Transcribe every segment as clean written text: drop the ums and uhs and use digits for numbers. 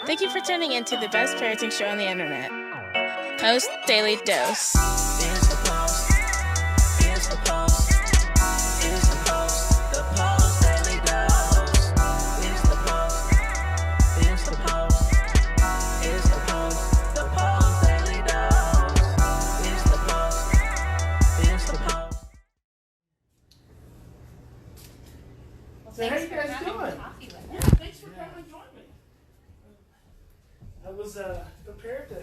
Thank you for tuning in to the best parenting show on the internet, Post Daily Dose. It's the Post. It's the Post. It's the Post. The Post Daily Dose. It's the Post. It's the Post. It's the Post. The Post Daily Dose. It's the Post. It's the Post. So how you guys doing? Yeah, Thanks for coming and joining me. I was prepared to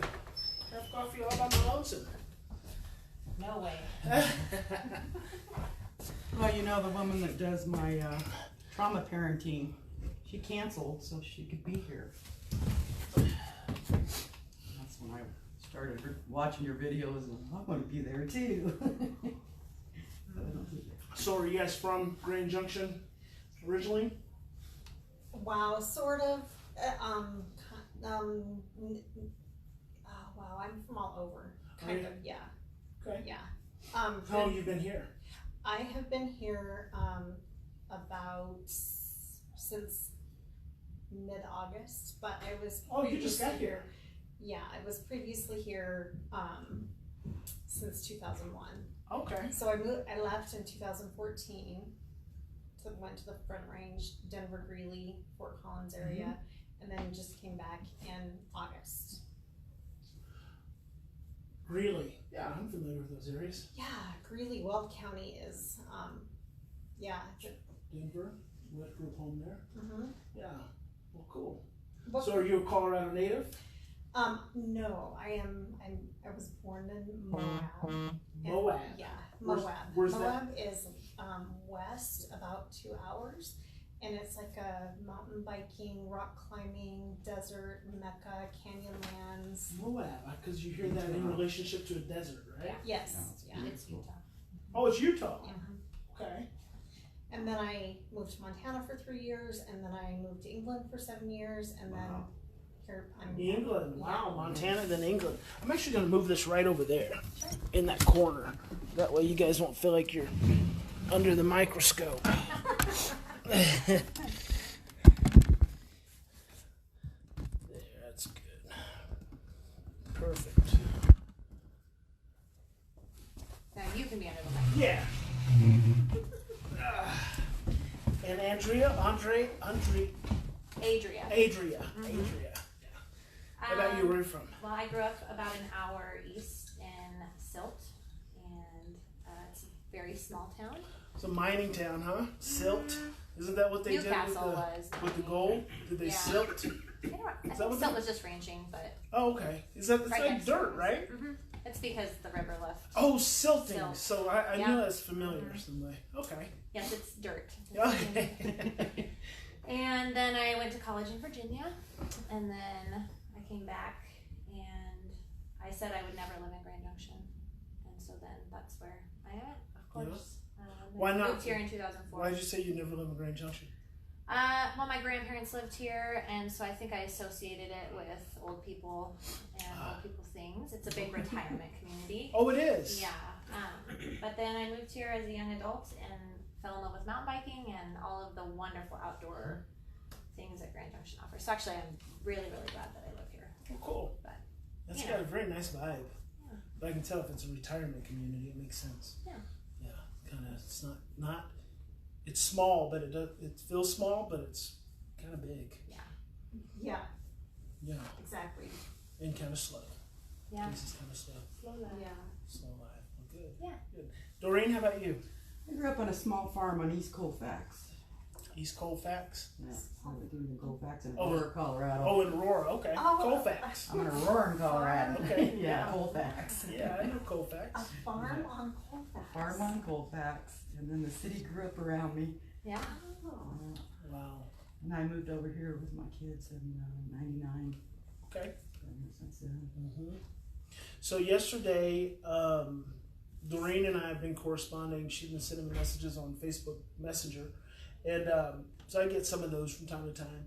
have coffee all by my lonesome. No way. Well, you know, the woman that does my trauma parenting, she canceled so she could be here. That's when I started watching your videos, and I'm going to be there too. So are you guys from Grand Junction originally? Wow, sort of. Wow, I'm from all over. Kind of, yeah. Okay. Yeah. How long have you been here? I have been here about since mid-August, but I was. Oh, you just got here. Yeah, I was previously here since 2001. Okay. So I left in 2014. So went to the Front Range, Denver, Greeley, Fort Collins area, and then just came back in August. Really? Yeah, I'm familiar with those areas. Yeah, Greeley, Weld County is, yeah. Denver, what group home there? Mm-hmm. Yeah. Well, cool. But, So are you a Colorado native? no, I was born in Moab. Moab. Yeah, Where's- Moab. where's that? Moab is west about 2 hours, and it's like a mountain biking, rock climbing, desert, Mecca, Canyonlands. Moab, because you hear that in relationship to a desert, right? Yes, yeah. It's Utah. Oh, it's Utah. Yeah. Okay. And then I moved to Montana for 3 years, and then I moved to England for 7 years, and then here I'm. England. Wow, Montana, then England. I'm actually going to move this right over there in that corner. That way you guys won't feel like you're under the microscope. There, that's good. Perfect. Now you can be under the mic. Yeah. And Andrea. Adria. Adria. Yeah. How about you? Where are you from? Well, I grew up about an hour east in Silt, and it's a very small town. It's a mining town, huh? Silt. Isn't that what they Newcastle did was with the mining. gold? Did they Yeah. silt? I think what Silt they- was just ranching, but Oh, okay. It's like next dirt, to right? it's because the river left. Oh, silting. Silt. So I Yeah. knew that's familiar some way. Okay. Yes, it's dirt. Okay. And then I went to college in Virginia, and then I came back, and I said I would never live in Grand Junction, and so then that's where I am at, of course. Why I not? moved here in 2004. Why did you say you never live in Grand Junction? Well, my grandparents lived here, and so I think I associated it with old people and old people things. It's a big retirement community. Oh, it is? Yeah. But then I moved here as a young adult and fell in love with mountain biking and all of the wonderful outdoor things that Grand Junction offers. So actually, I'm really, really glad that I live here. Oh, cool. But, That's you got know. a very nice vibe. Yeah. But I can tell if it's a retirement community, it makes sense. Yeah. Yeah. Kind of. It's not. It's small, but it feels small, but it's kind of big. Yeah, Yeah. exactly. And kind of slow. Yeah. This is kind of slow. Yeah. Slow life. Well, good. Yeah. Good. Doreen, how about you? I grew up on a small farm on East Colfax. East Colfax? Yeah, I lived in Colfax in Oh. Aurora, Colorado. Oh, in Aurora. Okay. Oh. Colfax. I'm in Aurora, Colorado. Okay. Yeah, Colfax. Yeah, I know Colfax. A farm on Colfax. Farm on Colfax, and then the city grew up around me. Yeah. Oh. Wow. And I moved over here with my kids in '99. Okay. And since then. Mm-hmm. So yesterday, Doreen and I have been corresponding. She's been sending me messages on Facebook Messenger, and so I get some of those from time to time.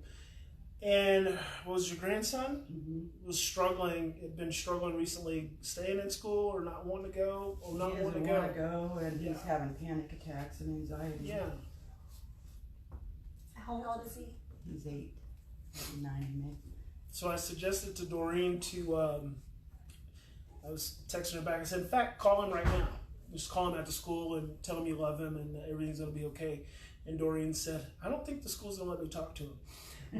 And was your grandson was struggling? Had been struggling recently, staying in school or not wanting to go, or not He wanting doesn't to want to go? go, and he's Yeah. having panic attacks and anxiety. Yeah. How old is he? He's 8, 9 in May. So I suggested to Doreen to, I was texting her back. I said, in fact, call him right now. Just call him at the school and tell him you love him and everything's going to be okay. And Doreen said, I don't think the school's going to let me talk to him.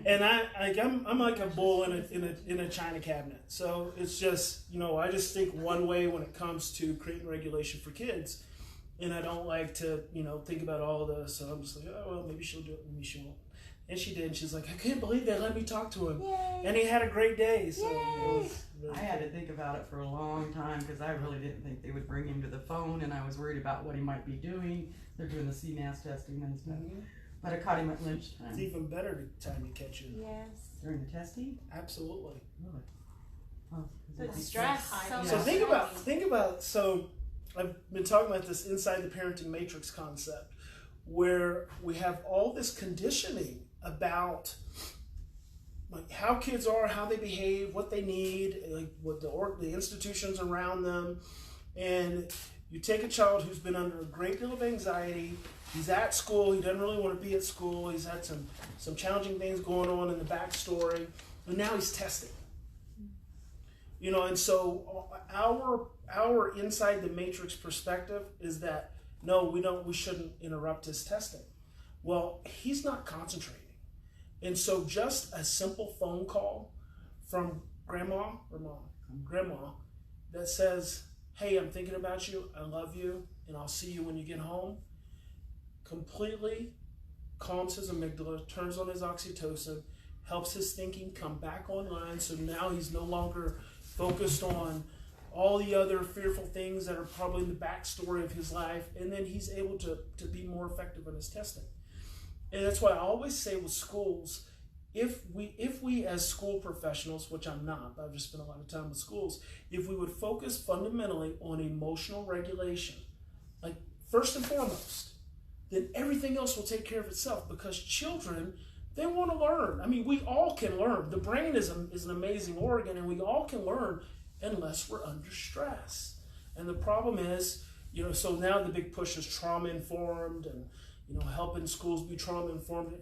And I'm like a bull in a china cabinet. So it's just, I just think one way when it comes to creating regulation for kids. And I don't like to, think about all of this. So I'm just like, oh, well, maybe she'll do it, maybe she won't. And she did. And she's like, I can't believe they let me talk to him. Yay. And he had a great day. So I had to think about it for a long time because I really didn't think they would bring him to the phone, and I was worried about what he might be doing. They're doing the CNAS testing and stuff. Mm-hmm. But I caught him at lunchtime. It's even better time to catch him. Yes. During the testing? Absolutely. Really? Oh, The stress. Yeah. So think about. So I've been talking about this inside the parenting matrix concept, where we have all this conditioning about like how kids are, how they behave, what they need, like what the institutions around them, and you take a child who's been under a great deal of anxiety. He's at school. He doesn't really want to be at school. He's had some challenging things going on in the backstory, and now he's testing. And so our inside the matrix perspective is that no, we shouldn't interrupt his testing. Well, he's not concentrating. And so just a simple phone call from grandma that says, hey, I'm thinking about you, I love you, and I'll see you when you get home, completely calms his amygdala, turns on his oxytocin, helps his thinking come back online. So now he's no longer focused on all the other fearful things that are probably in the backstory of his life, and then he's able to be more effective in his testing. And that's why I always say with schools, if we as school professionals, which I'm not, but I've just spent a lot of time with schools, if we would focus fundamentally on emotional regulation, like first and foremost, then everything else will take care of itself, because children, they want to learn. I mean, we all can learn. The brain is an amazing organ, and we all can learn unless we're under stress. And the problem is, so now the big push is trauma-informed and, helping schools be trauma-informed.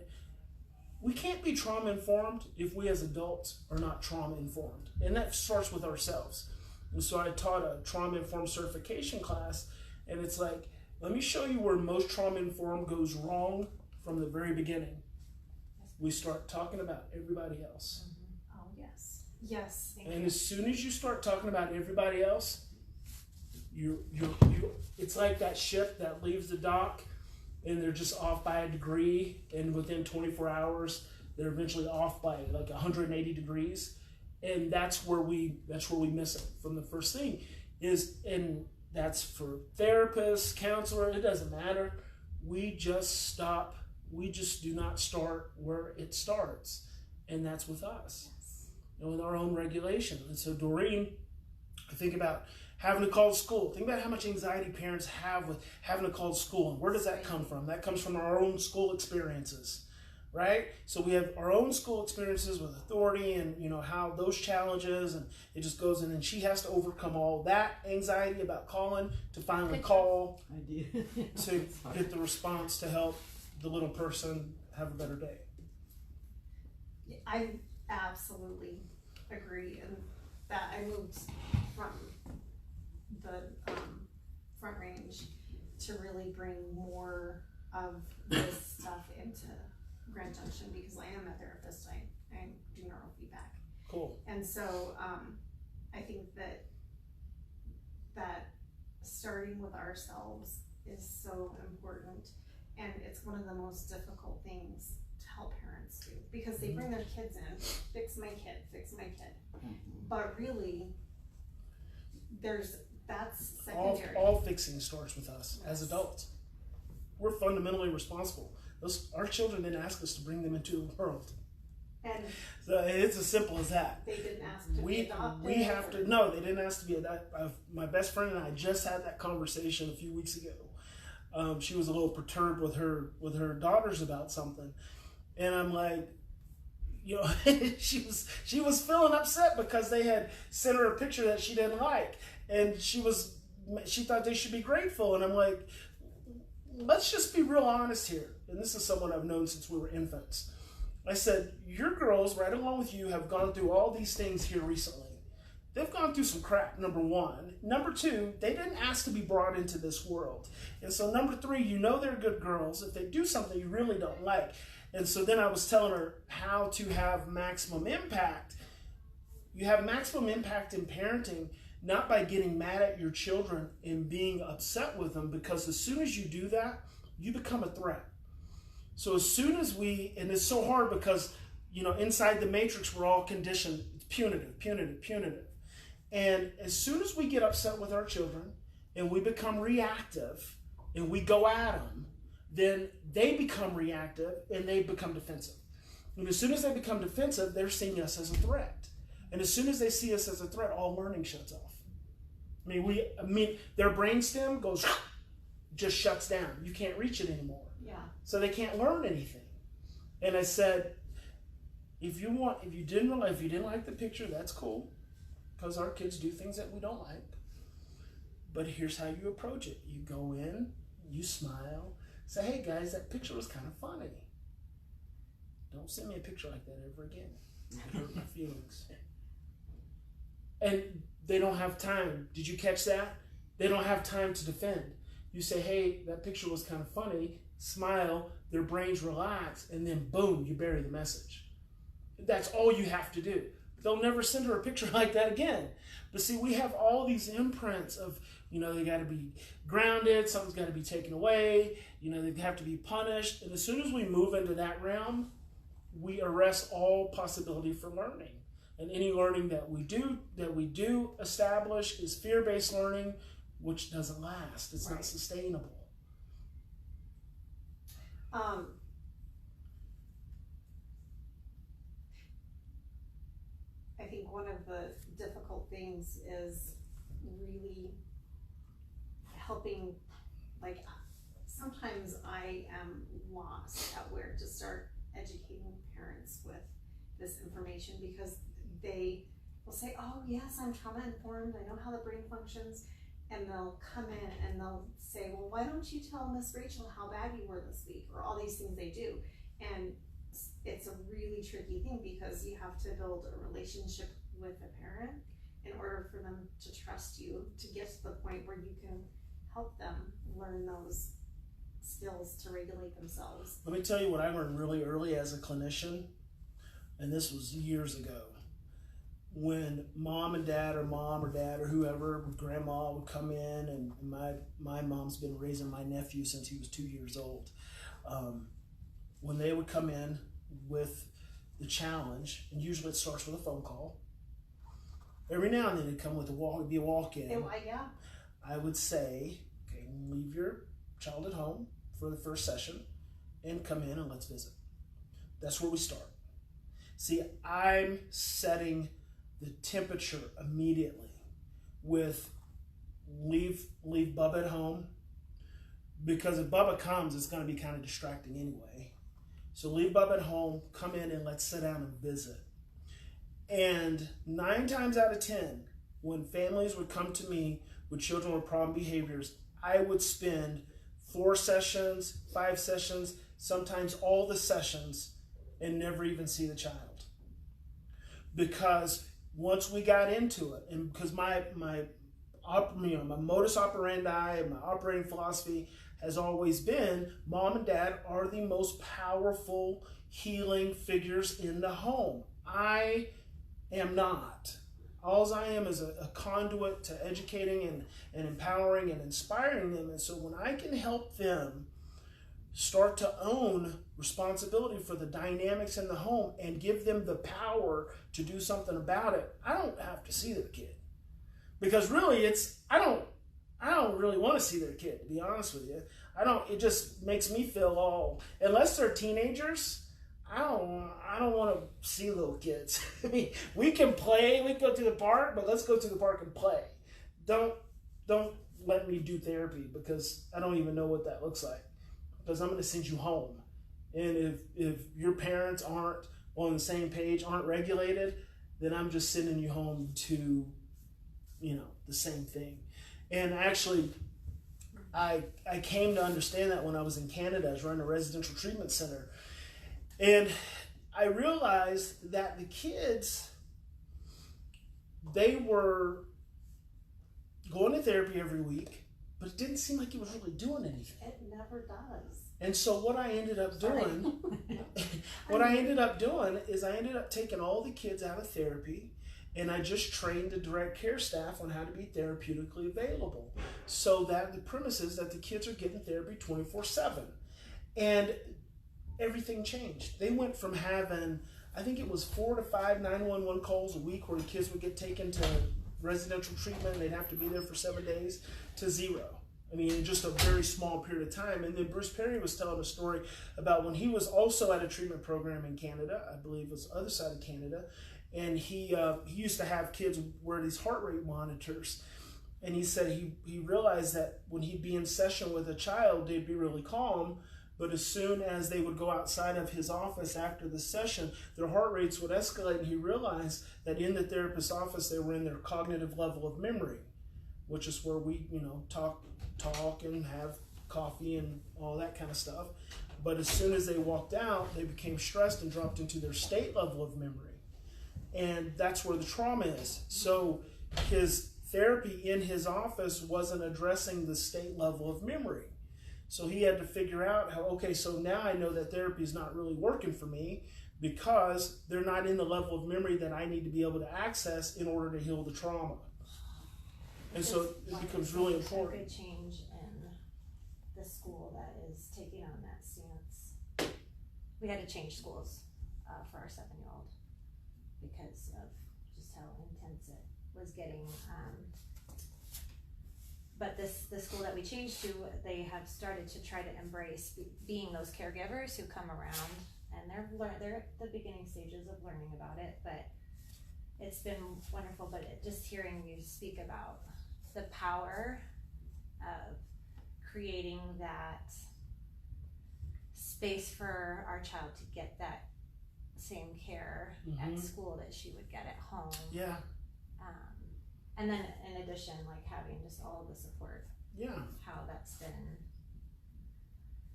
We can't be trauma-informed if we as adults are not trauma-informed. And that starts with ourselves. And so I taught a trauma-informed certification class, and it's like, let me show you where most trauma-informed goes wrong from the very beginning. We start talking about everybody else. Oh, yes. Yes. Thank And you. as soon as you start talking about everybody else, it's like that ship that leaves the dock and they're just off by a degree, and within 24 hours they're eventually off by like 180 degrees, and that's where we miss it from the first thing is. And that's for therapists, counselor, it doesn't matter. We just stop. We just do not start where it starts, and that's with us. And with our own regulation. And so Doreen, I think about having to call school. Think about how much anxiety parents have with having to call school. And where does that come from? That comes from our own school experiences, right? So we have our own school experiences with authority and, how those challenges, and it just goes in, and she has to overcome all that anxiety about calling to finally call to get the response to help the little person have a better day. I absolutely agree, and that I moved from the Front Range to really bring more of this stuff into Grand Junction, because I am a therapist. I do neurofeedback. Cool. And so I think that starting with ourselves is so important, and it's one of the most difficult things to help parents do, because they bring their kids in, fix my kid. But really, that's secondary. All fixing starts with us as adults. We're fundamentally responsible. Our children didn't ask us to bring them into the world. And So it's as simple as that. they didn't ask to be adopted. We have to. No, they didn't ask to be adopted. My best friend and I just had that conversation a few weeks ago. She was a little perturbed with her daughters about something, and I'm like, she was feeling upset because they had sent her a picture that she didn't like, and she thought they should be grateful, and I'm like, let's just be real honest here. And this is someone I've known since we were infants. I said, your girls, right along with you, have gone through all these things here recently. They've gone through some crap, number one. Number two, they didn't ask to be brought into this world. And so number three, you know they're good girls if they do something you really don't like. And so then I was telling her how to have maximum impact. You have maximum impact in parenting, not by getting mad at your children and being upset with them, because as soon as you do that, you become a threat. So as soon as and it's so hard because, inside the matrix, we're all conditioned. It's punitive, punitive, punitive. And as soon as we get upset with our children and we become reactive and we go at them, then they become reactive and they become defensive. And as soon as they become defensive, they're seeing us as a threat. And as soon as they see us as a threat, all learning shuts off. Their brainstem just shuts down. You can't reach it anymore. Yeah. So they can't learn anything. And I said, if you didn't like the picture, that's cool. Because our kids do things that we don't like. But here's how you approach it. You go in, you smile, say, hey guys, that picture was kind of funny. Don't send me a picture like that ever again. It hurt my feelings. And they don't have time. Did you catch that? They don't have time to defend. You say, hey, that picture was kind of funny, smile, their brains relax, and then boom, you bury the message. That's all you have to do. They'll never send her a picture like that again. But see, we have all these imprints of, they got to be grounded, something's got to be taken away, they have to be punished. And as soon as we move into that realm, we arrest all possibility for learning. And any learning that we do establish is fear-based learning, which doesn't last. It's not sustainable. I think one of the difficult things is really helping, sometimes I am lost at where to start educating parents with this information, because they will say, oh yes, I'm trauma informed, I know how the brain functions, and they'll come in and they'll say, well, why don't you tell Miss Rachel how bad you were this week, or all these things they do. And it's a really tricky thing, because you have to build a relationship with a parent in order for them to trust you, to get to the point where you can help them learn those skills to regulate themselves. Let me tell you what I learned really early as a clinician, and this was years ago. When mom or dad or whoever, grandma would come in, and my mom's been raising my nephew since he was 2 years old. When they would come in with the challenge, and usually it starts with a phone call. Every now and then it'd come with it'd be a walk-in. Yeah. I would say, okay, leave your child at home for the first session and come in and let's visit. That's where we start. See, I'm setting the temperature immediately with leave Bubba at home, because if Bubba comes, it's going to be kind of distracting anyway. So leave Bubba at home, come in, and let's sit down and visit. And 9 times out of 10, when families would come to me with children with problem behaviors, I would spend 4 sessions, 5 sessions, sometimes all the sessions, and never even see the child. Because once we got into it, and because my modus operandi and my operating philosophy has always been, mom and dad are the most powerful healing figures in the home. I am not. All I am is a conduit to educating and empowering and inspiring them. And so when I can help them start to own responsibility for the dynamics in the home and give them the power to do something about it, I don't have to see their kid. Because really I don't really want to see their kid, to be honest with you. It just makes me feel unless they're teenagers, I don't want to see little kids. I mean, we can play, we can go to the park, but let's go to the park and play. Don't let me do therapy, because I don't even know what that looks like. Because I'm going to send you home. And if your parents aren't on the same page, aren't regulated, then I'm just sending you home to, the same thing. And actually, I came to understand that when I was in Canada. I was running a residential treatment center. And I realized that the kids, they were going to therapy every week, but it didn't seem like it was really doing anything. It never does. And so what I ended up doing, is I ended up taking all the kids out of therapy, and I just trained the direct care staff on how to be therapeutically available, so that the premise is that the kids are getting therapy 24/7. And everything changed. They went from having, I think it was 4 to 5 911 calls a week where the kids would get taken to residential treatment and they'd have to be there for 7 days, to 0. I mean, in just a very small period of time. And then Bruce Perry was telling a story about when he was also at a treatment program in Canada, I believe it was the other side of Canada, and he used to have kids wear these heart rate monitors. And he said he realized that when he'd be in session with a child, they'd be really calm, but as soon as they would go outside of his office after the session, their heart rates would escalate, and he realized that in the therapist's office, they were in their cognitive level of memory, which is where we, talk and have coffee and all that kind of stuff. But as soon as they walked out, they became stressed and dropped into their state level of memory. And that's where the trauma is. So his therapy in his office wasn't addressing the state level of memory. So he had to figure out how, okay, so now I know that therapy is not really working for me because they're not in the level of memory that I need to be able to access in order to heal the trauma. And so it becomes really important. A good change in the school that is taking on that stance. We had to change schools for our 7-year-old because of just how intense it was getting. But the school that we changed to, they have started to try to embrace being those caregivers who come around, and they're at the beginning stages of learning about it. But it's been wonderful. But just hearing you speak about the power of creating that space for our child to get that same care at school that she would get at home. Yeah. And then in addition, like having just all of the support. Yeah. How that's been.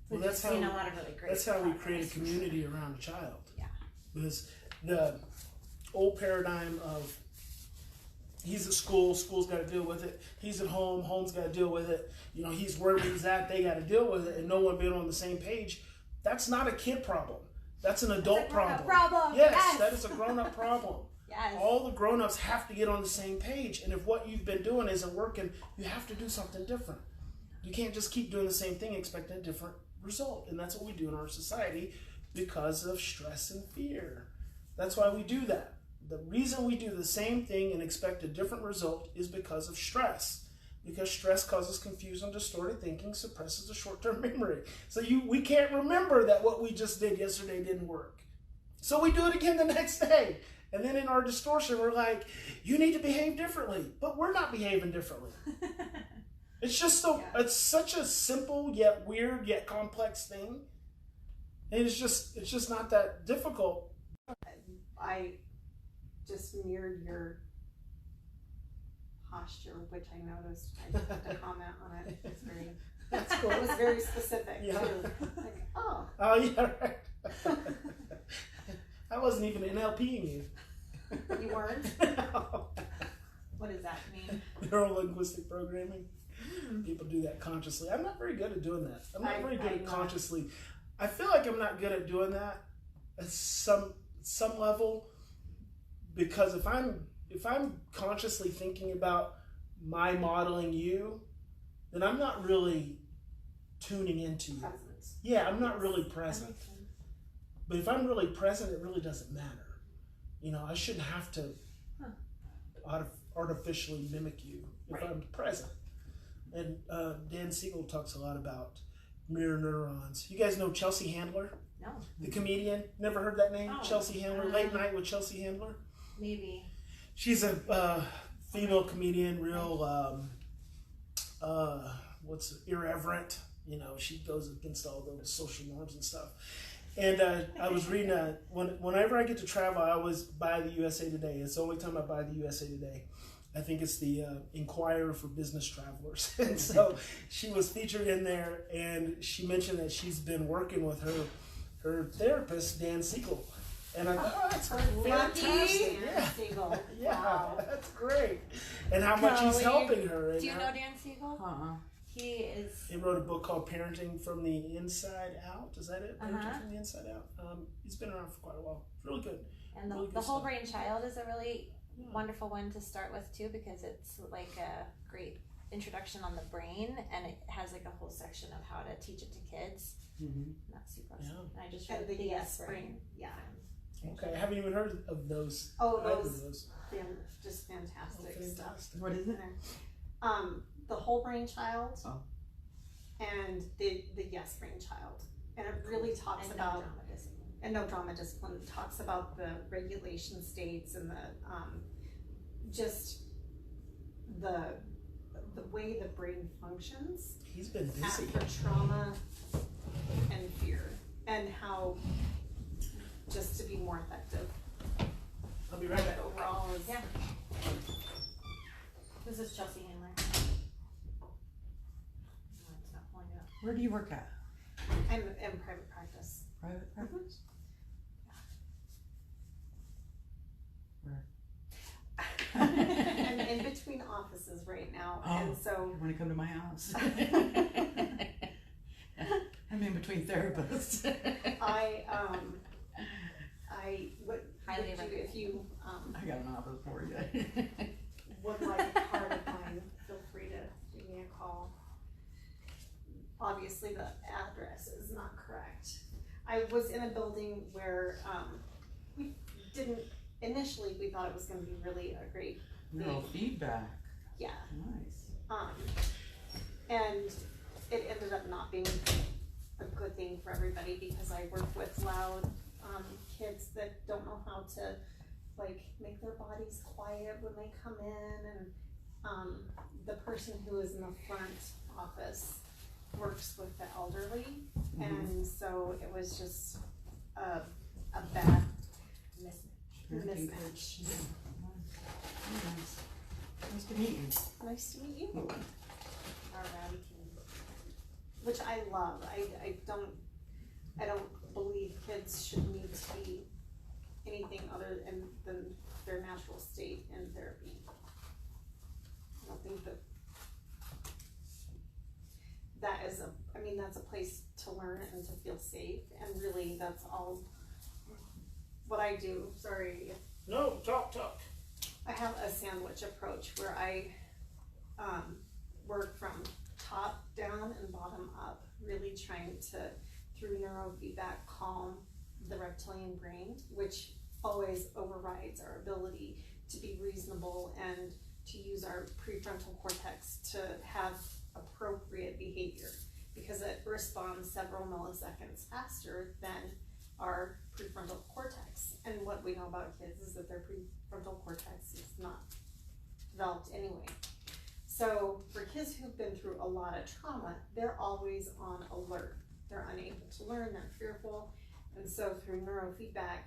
Well, that's how a lot of really great. That's how we create a community around a child. Yeah. Because the old paradigm of he's at school, school's got to deal with it. He's at home, home's got to deal with it. He's wherever he's at, they got to deal with it, and no one being on the same page. That's not a kid problem. That's an adult problem. Yes, that is a grown-up problem. Yes. All the grown-ups have to get on the same page, and if what you've been doing isn't working, you have to do something different. You can't just keep doing the same thing expecting a different result, and that's what we do in our society because of stress and fear. That's why we do that. The reason we do the same thing and expect a different result is because of stress. Because stress causes confusion, distorted thinking, suppresses the short-term memory. So we can't remember that what we just did yesterday didn't work. So we do it again the next day. And then in our distortion, we're like, you need to behave differently. But we're not behaving differently. It's just it's such a simple yet weird yet complex thing. And it's just not that difficult. I just mirrored your posture, which I noticed. I had to comment on it. It's very, That's cool. it was very specific Yeah. too. Like, oh. Oh, yeah, right. I wasn't even NLPing you. You weren't? No. What does that mean? Neuro-linguistic programming. People do that consciously. I'm not very good at doing that. I'm not very good at consciously. I feel like I'm not good at doing that at some level, because if I'm consciously thinking about my modeling you, then I'm not really tuning into you. Presence. Yeah, I'm not really present. But if I'm really present, it really doesn't matter. I shouldn't have to artificially mimic you if I'm present. And Dan Siegel talks a lot about mirror neurons. You guys know Chelsea Handler? No. The comedian? Never heard that name? Oh. Chelsea Handler? Late Night with Chelsea Handler? Maybe. She's a female comedian, real, irreverent. She goes against all those social norms and stuff. And I was reading, whenever I get to travel, I always buy the USA Today. It's the only time I buy the USA Today. I think it's the Inquirer for business travelers. And so she was featured in there, and she mentioned that she's been working with her therapist, Dan Siegel. And I thought, oh, that's Lucky fantastic. Dan Yeah. Siegel. Yeah, Wow. that's great. And how much he's Golly. helping her. Do you And know Dan Siegel? He is. he wrote a book called Parenting from the Inside Out. Is that it? Parenting Uh-huh. from the Inside Out. He's been around for quite a while. It's really good. And Really good the Whole stuff. Brain Child is a really wonderful one to start with too, because it's like a great introduction on the brain, and it has like a whole section of how to teach it to kids. Mm-hmm. That's super Yeah. awesome. And I just And read the the Yes Yes Brain. Yeah. Okay, I haven't even heard of those. Oh, Either of those just fantastic Oh, stuff. fantastic. What is it? The Whole Brain Child Oh. and the Yes Brain Child, and it really talks And about no drama discipline. and no drama discipline. It talks about the regulation states and the just the way the brain functions He's been busy. after trauma and fear, and how just to be more effective. I'll be right back. Overall is Yeah. This is Chelsea Handler. No, it's not pulling it up. Where do you work at? I'm in private practice. Private practice? I'm in between offices right now, and so You want to come to my house? I'm in between therapists. I would Highly would you, recommend. if you I got an office for you. would like a card of mine, feel free to give me a call. Obviously, the address is not correct. I was in a building where we didn't initially. We thought it was going to be really a great No feedback. yeah. Nice. And it ended up not being a good thing for everybody, because I work with loud kids that don't know how to like make their bodies quiet when they come in, and the person who is in the front office works with the elderly, and so it was just a bad Parenting mismatch. coach. Nice. Nice to meet you. Nice to meet you. Our rowdy team, which I love. I don't believe kids should need to be anything other than their natural state in therapy. I don't think that is that's a place to learn and to feel safe, and really that's all what I do. Sorry. No, talk. I have a sandwich approach where I work from top down and bottom up, really trying to, through neurofeedback, calm the reptilian brain, which always overrides our ability to be reasonable and to use our prefrontal cortex to have appropriate behavior, because it responds several milliseconds faster than our prefrontal cortex. And what we know about kids is that their prefrontal cortex is not developed anyway. So for kids who've been through a lot of trauma, they're always on alert. They're unable to learn, they're fearful. And so through neurofeedback,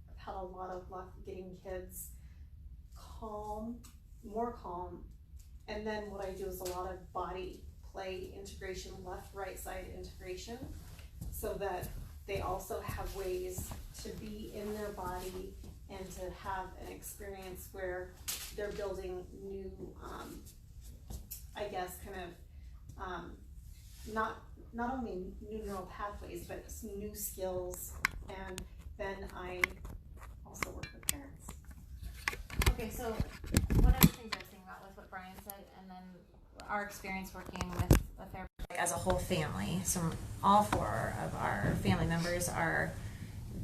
I've had a lot of luck getting kids calm, more calm. And then what I do is a lot of body play integration, left, right side integration, so that they also have ways to be in their body and to have an experience where they're building new, not only new neural pathways, but some new skills. And then I also work with parents. Okay, so one of the things I was thinking about with what Brian said, and then our experience working with a therapist as a whole family. So all four of our family members are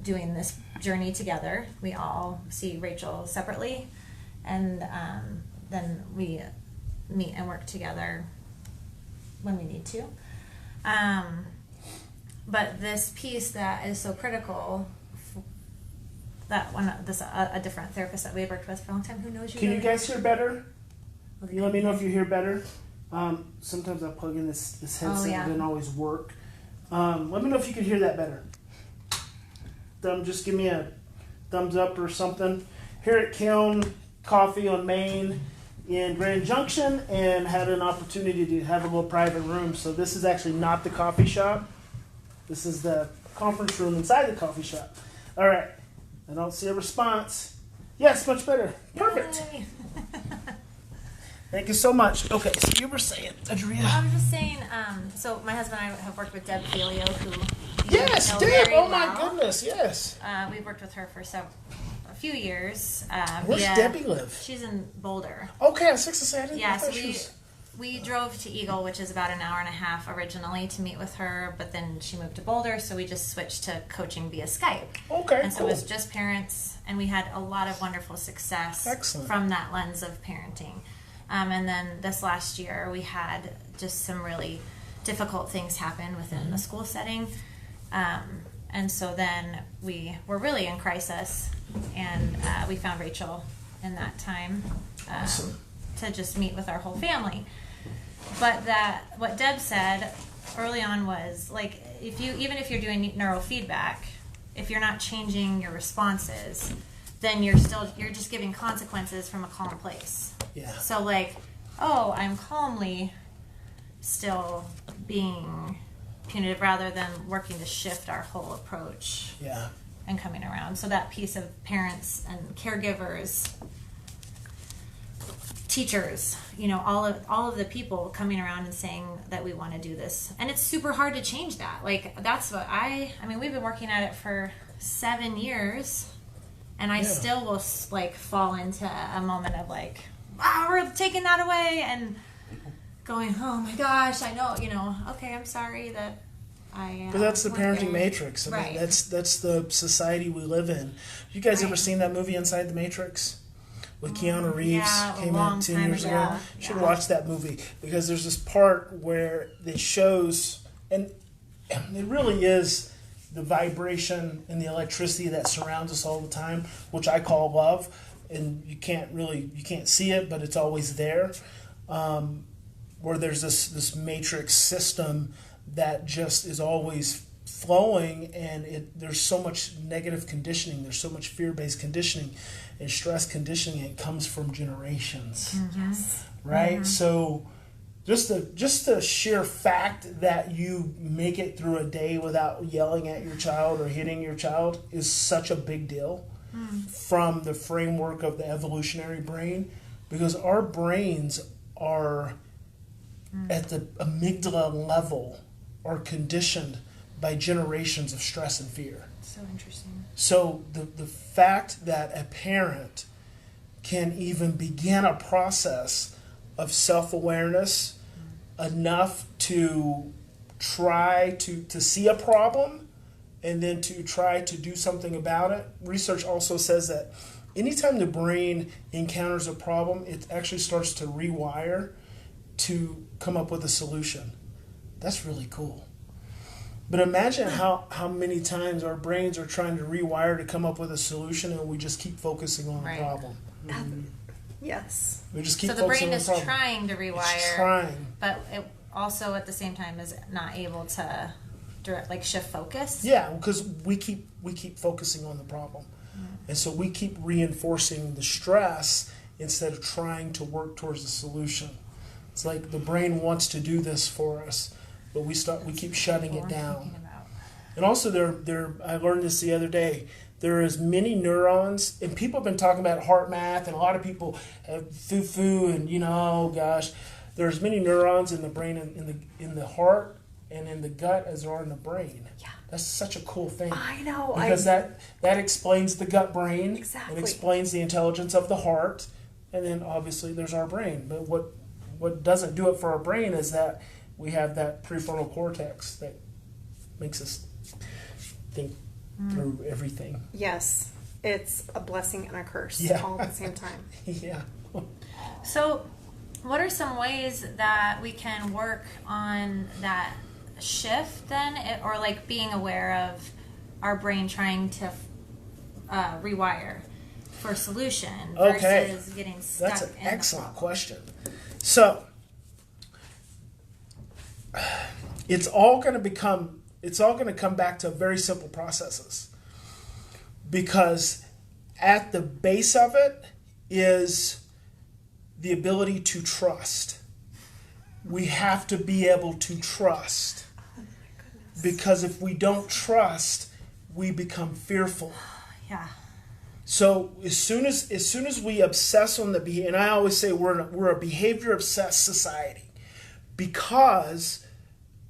doing this journey together. We all see Rachel separately, and then we meet and work together when we need to. But this piece that is so critical, that one, a different therapist that we had worked with for a long time, who knows you. Can you guys hear better? You let me know if you hear better. Sometimes I plug in this headset, yeah. It doesn't always work. Let me know if you can hear that better. Just give me a thumbs up or something. Here at Kiln Coffee on Main in Grand Junction, and had an opportunity to have a little private room. So this is actually not the coffee shop. This is the conference room inside the coffee shop. All right. I don't see a response. Yes, much better. Perfect. Yay. Thank you so much. Okay, so you were saying, Andrea. I was just saying, so my husband and I have worked with Deb Filio, who Yes, know Deb. very Oh my well. goodness, yes. We've worked with her for a few years. Where's via- Debbie live? She's in Boulder. Okay, I was to say I didn't Yeah, I thought so she was... we drove to Eagle, which is about an hour and a half originally, to meet with her, but then she moved to Boulder, so we just switched to coaching via Skype. Okay, And so cool. it was just parents, and we had a lot of wonderful success Excellent. from that lens of parenting. And then this last year, we had just some really difficult things happen within the school setting. And so then we were really in crisis, and we found Rachel in that time Awesome. to just meet with our whole family. But what Deb said early on was, like, even if you're doing neurofeedback, if you're not changing your responses, then you're just giving consequences from a calm place. Yeah. So, like, oh, I'm calmly still being punitive rather than working to shift our whole approach Yeah. and coming around. So that piece of parents and caregivers, teachers, all of the people coming around and saying that we want to do this. And it's super hard to change that. Like, that's what I mean, we've been working at it for 7 years, and I still will, like, fall into a moment of, like, wow, we're taking that away, and going, oh my gosh, I know, okay, I'm sorry that I... But that's the went parenting there. matrix. I mean, Right. that's the society we live in. You guys ever Right. seen that movie Inside the Matrix? With Keanu Reeves, yeah, a came long out 10 time years ago. ago. You should Yeah. watch that movie because there's this part where it shows, and it really is the vibration and the electricity that surrounds us all the time, which I call love, and you can't see it, but it's always there. Where there's this matrix system that just is always flowing, and there's so much negative conditioning, there's so much fear-based conditioning and stress conditioning. It comes from generations, Yes. right? So just the sheer fact that you make it through a day without yelling at your child or hitting your child is such a big deal from the framework of the evolutionary brain, because our brains are at the amygdala level are conditioned by generations of stress and fear. So interesting. So the fact that a parent can even begin a process of self-awareness enough to try to see a problem and then to try to do something about it. Research also says that anytime the brain encounters a problem, it actually starts to rewire to come up with a solution. That's really cool. But imagine how many times our brains are trying to rewire to come up with a solution, and we just keep focusing on the Right. problem. Yes. We just keep So the focusing brain on is the problem. trying to It's rewire, trying. but it also at the same time is not able to shift focus. Yeah, because we keep focusing on the problem. And so we keep reinforcing the stress instead of trying to work towards the solution. It's like the brain wants to do this for us, but we keep shutting it down. And also I learned this the other day. There is many neurons, and people have been talking about heart math, and a lot of people have foo-foo, and oh gosh, there's many neurons in the brain, in the heart, and in the gut as there are in the brain. Yeah. That's such a cool thing. I know. Because that explains the gut brain. Exactly. It explains the intelligence of the heart, and then obviously there's our brain. But what doesn't do it for our brain is that we have that prefrontal cortex that makes us think through everything. Yes. It's a blessing and a curse Yeah. all at the same time. Yeah. So, what are some ways that we can work on that shift then, or like being aware of our brain trying to rewire for solution Okay. versus getting stuck That's an in the excellent problem? question. So it's all going to come back to very simple processes, because at the base of it is the ability to trust. We have to be able to trust, because if we don't trust, we become fearful. Yeah. So as soon as we obsess on the behavior, and I always say we're a behavior obsessed society, because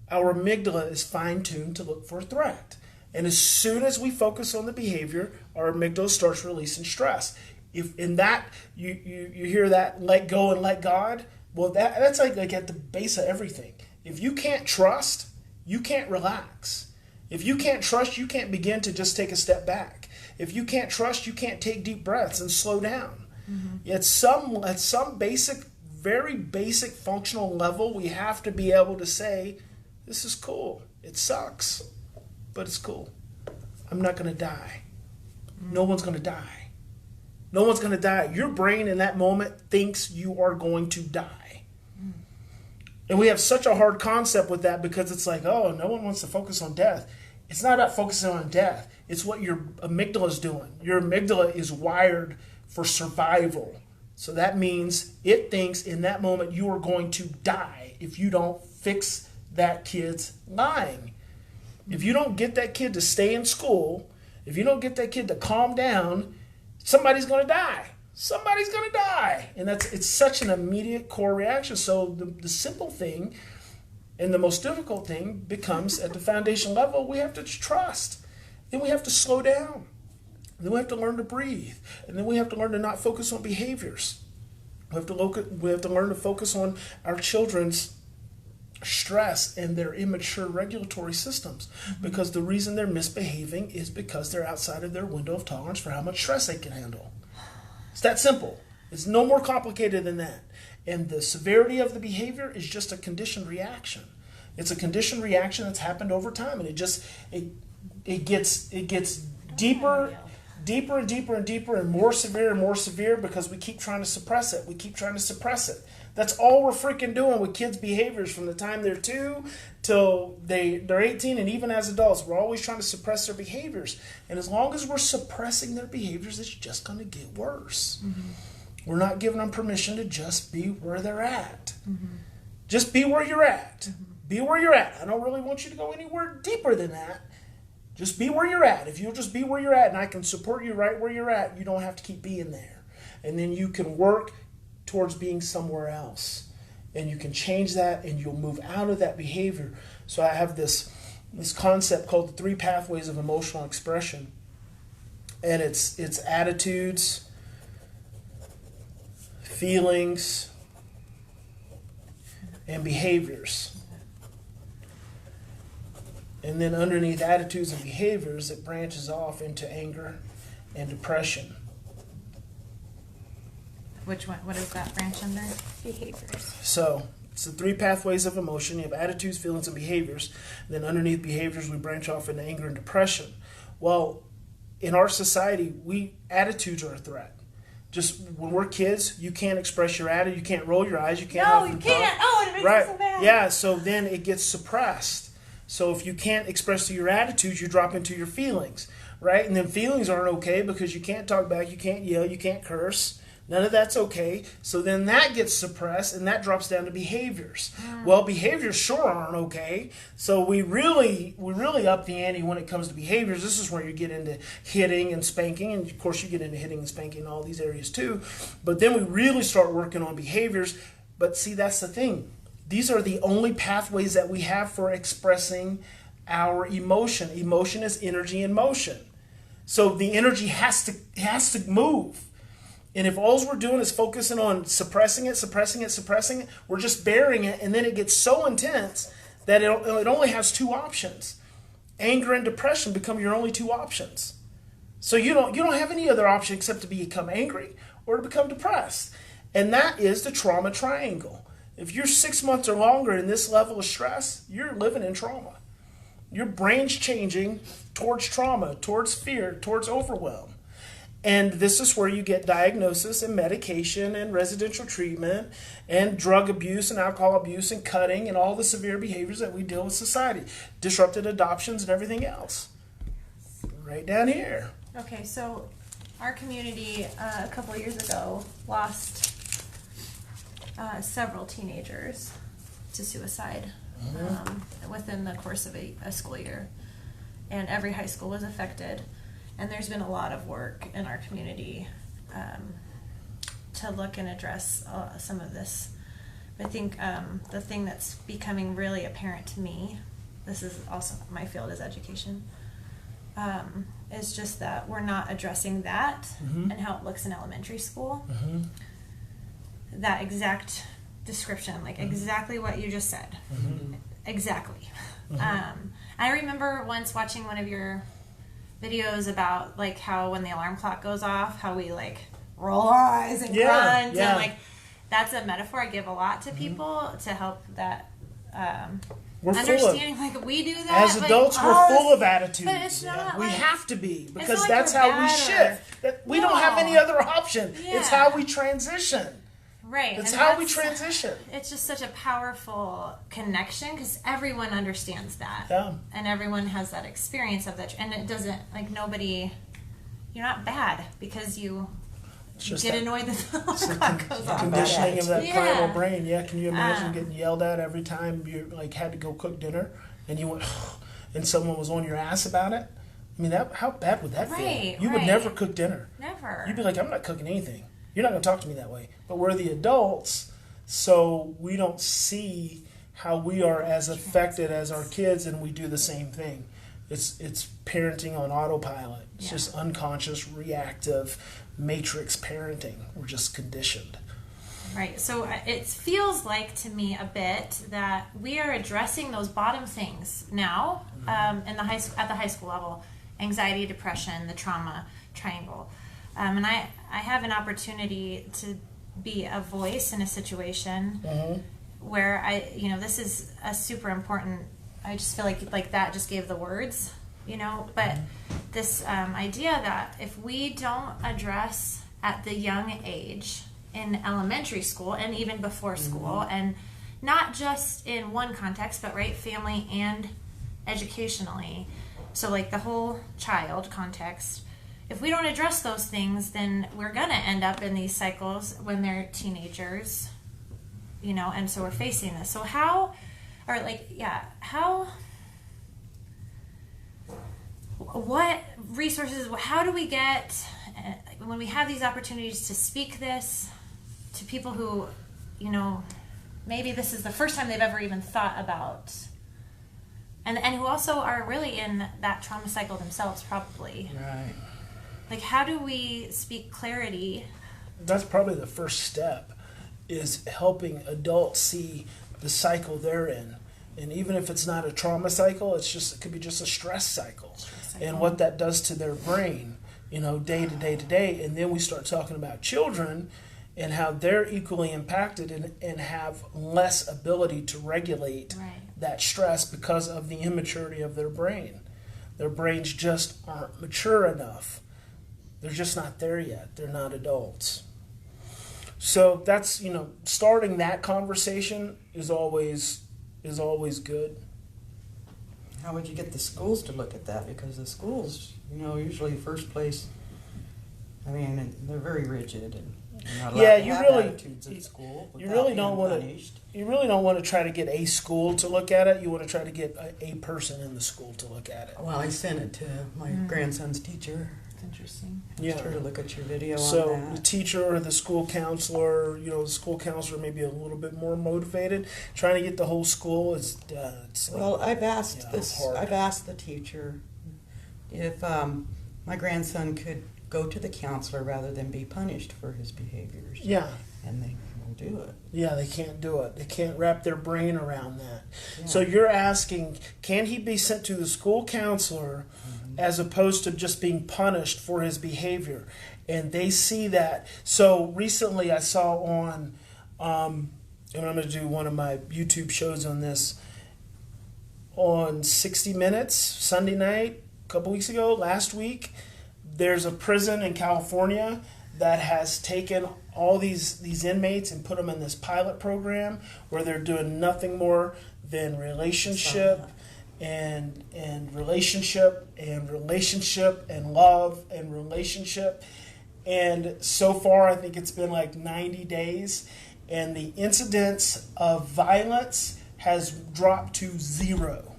our amygdala is fine tuned to look for a threat. And as soon as we focus on the behavior, our amygdala starts releasing stress. If in that you hear that let go and let God, well that's like at the base of everything. If you can't trust, you can't relax. If you can't trust, you can't begin to just take a step back. If you can't trust, you can't take deep breaths and slow down. At some basic, very basic functional level, we have to be able to say, this is cool. It sucks, but it's cool. I'm not going to die. No one's going to die. No one's going to die. Your brain in that moment thinks you are going to die. And we have such a hard concept with that, because it's like, oh, no one wants to focus on death. It's not about focusing on death. It's what your amygdala is doing. Your amygdala is wired for survival. So that means it thinks in that moment you are going to die if you don't fix that kid's lying. If you don't get that kid to stay in school, if you don't get that kid to calm down, somebody's going to die. Somebody's going to die. And it's such an immediate core reaction. So the simple thing and the most difficult thing becomes, at the foundation level, we have to trust. Then we have to slow down. Then we have to learn to breathe. And then we have to learn to not focus on behaviors. We have to learn to focus on our children's stress and their immature regulatory systems. Because the reason they're misbehaving is because they're outside of their window of tolerance for how much stress they can handle. It's that simple. It's no more complicated than that. And the severity of the behavior is just a conditioned reaction. It's a conditioned reaction that's happened over time, and it gets deeper and deeper and deeper and more severe because we keep trying to suppress it. We keep trying to suppress it. That's all we're freaking doing with kids' behaviors from the time they're 2 till they're 18, and even as adults, we're always trying to suppress their behaviors. And as long as we're suppressing their behaviors, it's just going to get worse. We're not giving them permission to just be where they're at. Just be where you're at. Be where you're at. I don't really want you to go anywhere deeper than that. Just be where you're at. If you'll just be where you're at and I can support you right where you're at, you don't have to keep being there. And then you can work towards being somewhere else. And you can change that, and you'll move out of that behavior. So I have this concept called the 3 pathways of emotional expression. And it's attitudes, feelings, and behaviors. And then underneath attitudes and behaviors, it branches off into anger and depression. Which one? What is that branch under? Behaviors. So it's the 3 pathways of emotion. You have attitudes, feelings, and behaviors. And then underneath behaviors, we branch off into anger and depression. Well, in our society, attitudes are a threat. Just when we're kids, you can't express your attitude, you can't roll your eyes, you can't. No, you can't. Oh, it makes me so mad. Yeah, so then it gets suppressed. So if you can't express your attitudes, you drop into your feelings, right? And then feelings aren't okay because you can't talk back, you can't yell, you can't curse. None of that's okay. So then that gets suppressed, and that drops down to behaviors. Well, behaviors sure aren't okay. So we really up the ante when it comes to behaviors. This is where you get into hitting and spanking, and of course you get into hitting and spanking in all these areas too. But then we really start working on behaviors. But see, that's the thing. These are the only pathways that we have for expressing our emotion. Emotion is energy in motion. So the energy has to move. And if all we're doing is focusing on suppressing it, we're just burying it, and then it gets so intense that it only has 2 options. Anger and depression become your only 2 options. So you don't have any other option except to become angry or to become depressed. And that is the trauma triangle. If you're 6 months or longer in this level of stress, you're living in trauma. Your brain's changing towards trauma, towards fear, towards overwhelm. And this is where you get diagnosis and medication and residential treatment and drug abuse and alcohol abuse and cutting and all the severe behaviors that we deal with society. Disrupted adoptions and everything else. Right down here. Okay, so our community a couple years ago lost several teenagers to suicide within the course of a school year. And every high school was affected. And there's been a lot of work in our community to look and address some of this. I think the thing that's becoming really apparent to me, this is also my field is education, is just that we're not addressing that and how it looks in elementary school. That exact description, like exactly what you just said. Exactly. I remember once watching one of your videos about like how when the alarm clock goes off, how we like roll our eyes and grunt, and like that's a metaphor I give a lot to people to help that We're understanding like we do that as adults, we're full of attitudes. but it's not we like, have to be, because like that's we're how we bad shift. We don't have any other option. It's how we transition. right. It's and how we that's- transition. It's just such a powerful connection because everyone understands that, Yeah. and everyone has that experience of that, and it doesn't like nobody. You're not bad because you Just get that- annoyed that the It's the alarm goes off. conditioning of that Yeah. primal brain. Yeah, can you imagine Um, getting yelled at every time you like had to go cook dinner and you went and someone was on your ass about it? I mean, how bad would that Right, feel? You would right. never cook dinner. Never. You'd be like, I'm not cooking anything. You're not going to talk to me that way. But we're the adults, so we don't see how we are as affected as our kids, and we do the same thing. It's parenting on autopilot. It's Yeah. just unconscious, reactive, matrix parenting. We're just conditioned. Right. So it feels like to me a bit that we are addressing those bottom things now in the at the high school level: anxiety, depression, the trauma triangle. And I have an opportunity to be a voice in a situation where this is a super important. I just feel like that just gave the words, But this idea that if we don't address at the young age in elementary school and even before school, and not just in one context, but family and educationally, so like the whole child context, if we don't address those things, then we're gonna end up in these cycles when they're teenagers, and so we're facing this. So what resources, how do we get, when we have these opportunities to speak this to people who, maybe this is the first time they've ever even thought about, and who also are really in that trauma cycle themselves, probably. Right. Like, how do we speak clarity? That's probably the first step, is helping adults see the cycle they're in. And even if it's not a trauma cycle, it could be just a stress cycle. And what that does to their brain, day to day to day. And then we start talking about children and how they're equally impacted and have less ability to regulate that stress because of the immaturity of their brain. Their brains just aren't mature enough. They're just not there yet. They're not adults. So that's, starting that conversation is always good. How would you get the schools to look at that? Because the schools, usually first place, they're very rigid and you're not allowed to have attitudes at school without being punished. You really don't want to try to get a school to look at it. You want to try to get a person in the school to look at it. Well, I sent it to my grandson's teacher. It's interesting. Asked her to look at your video So on the that. teacher or the school counselor, the school counselor may be a little bit more motivated. Trying to get the whole school is it's like, Well, I've asked hard. I've asked the teacher if my grandson could go to the counselor rather than be punished for his behaviors. Yeah. And they will do it. Yeah, they can't do it. They can't wrap their brain around that. Yeah. So you're asking, can he be sent to the school counselor as opposed to just being punished for his behavior? And they see that. So recently I saw on, and I'm going to do one of my YouTube shows on this, on 60 Minutes, Sunday night, a couple weeks ago, last week, there's a prison in California that has taken all these inmates and put them in this pilot program where they're doing nothing more than relationship and relationship and relationship and love and relationship. And so far, I think it's been like 90 days, and the incidence of violence has dropped to zero.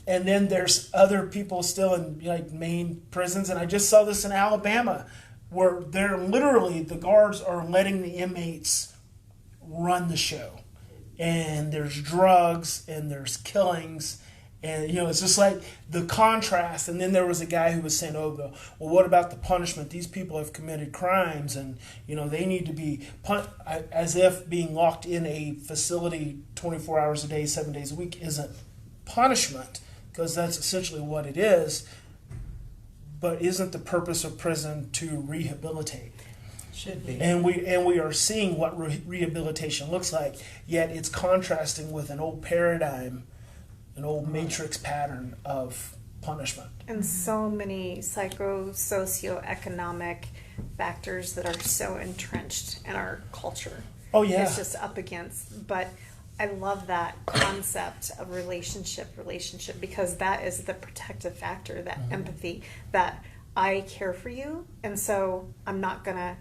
And then there's other people still in like Maine prisons, and I just saw this in Alabama, where they're literally, the guards are letting the inmates run the show. And there's drugs and there's killings, and it's just like the contrast. And then there was a guy who was saying, well, what about the punishment? These people have committed crimes, and they need to be as if being locked in a facility 24 hours a day, 7 days a week isn't punishment, because that's essentially what it is. But isn't the purpose of prison to rehabilitate? Should be. And we are seeing what rehabilitation looks like, yet it's contrasting with an old paradigm, an old matrix pattern of punishment. And so many socioeconomic factors that are so entrenched in our culture. Oh, yeah. It's just up against, but I love that concept of relationship, because that is the protective factor, that empathy, that I care for you, and so I'm not going to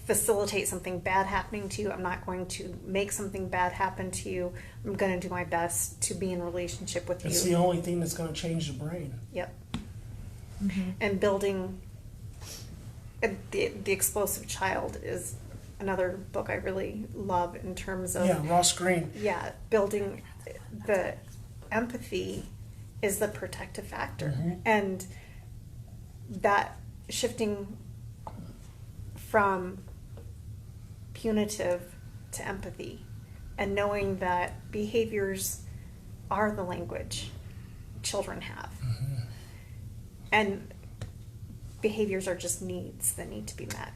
facilitate something bad happening to you. I'm not going to make something bad happen to you. I'm going to do my best to be in relationship with you. It's the only thing that's going to change the brain. Yep. And building the Explosive Child is another book I really love in terms of... Yeah, Ross Greene. Yeah, building the empathy is the protective factor. And that shifting from punitive to empathy, and knowing that behaviors are the language children have. And behaviors are just needs that need to be met.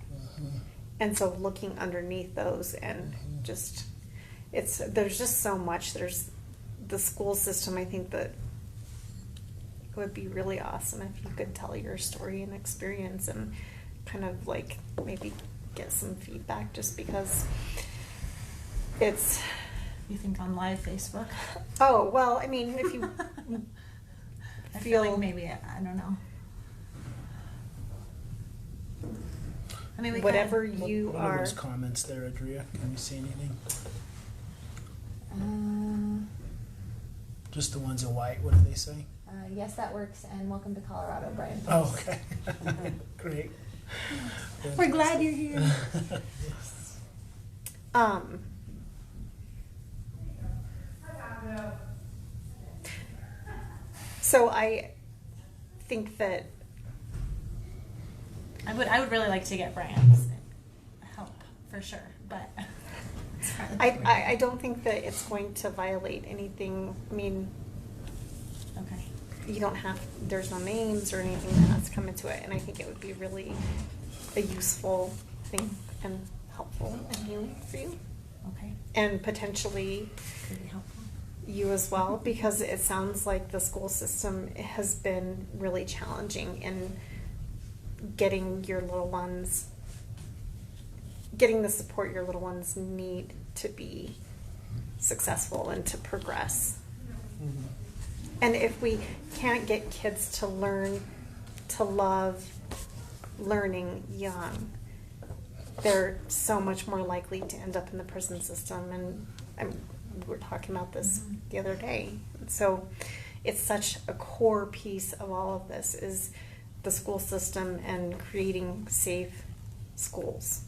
And so looking underneath those, and just, there's just so much. There's the school system. I think that it would be really awesome if you could tell your story and experience, and kind of like maybe get some feedback, just because it's... You think on live Facebook? Oh, well, I mean, if you I feel like maybe, I don't know. I mean, we whatever kinda, you what are... those comments there, Andrea? Can you see anything? Just the ones in white. What do they say? Yes, that works, and welcome to Colorado, Brian. Oh, okay. Great. We're glad you're here. So I think that I would really like to get Brian's help for sure, but I don't think that it's going to violate anything. I mean, okay. you don't have, there's no names or anything that has come into it, and I think it would be really a useful thing and helpful and healing for you, Okay. and potentially Could be helpful. you as well, because it sounds like the school system has been really challenging in getting your little ones, getting the support your little ones need to be successful and to progress. And if we can't get kids to learn to love learning young, they're so much more likely to end up in the prison system. And we were talking about this the other day. So it's such a core piece of all of this is the school system and creating safe schools.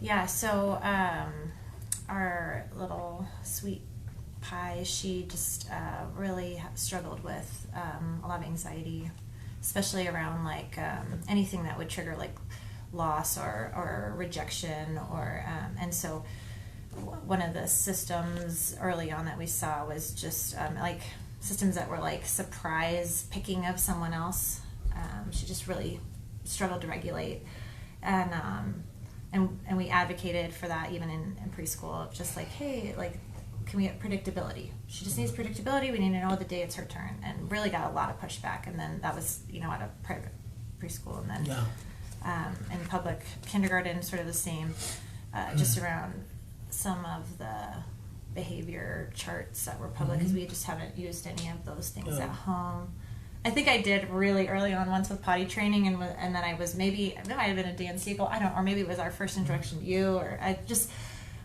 Yeah, so our little sweet pie, she just really struggled with a lot of anxiety, especially around like anything that would trigger like loss or rejection, or and so one of the systems early on that we saw was just like systems that were like surprise picking of someone else. She just really struggled to regulate, and we advocated for that even in preschool, just like, hey, like, can we get predictability? She just needs predictability. We need to know the day it's her turn, and really got a lot of pushback. And then that was, at a private preschool, and then in public kindergarten, sort of the same, just around some of the behavior charts that were public, because we just haven't used any of those things at home. I think I did really early on once with potty training, and then I was it might have been a Dan Siegel, I don't, or maybe it was our first introduction to you, or I just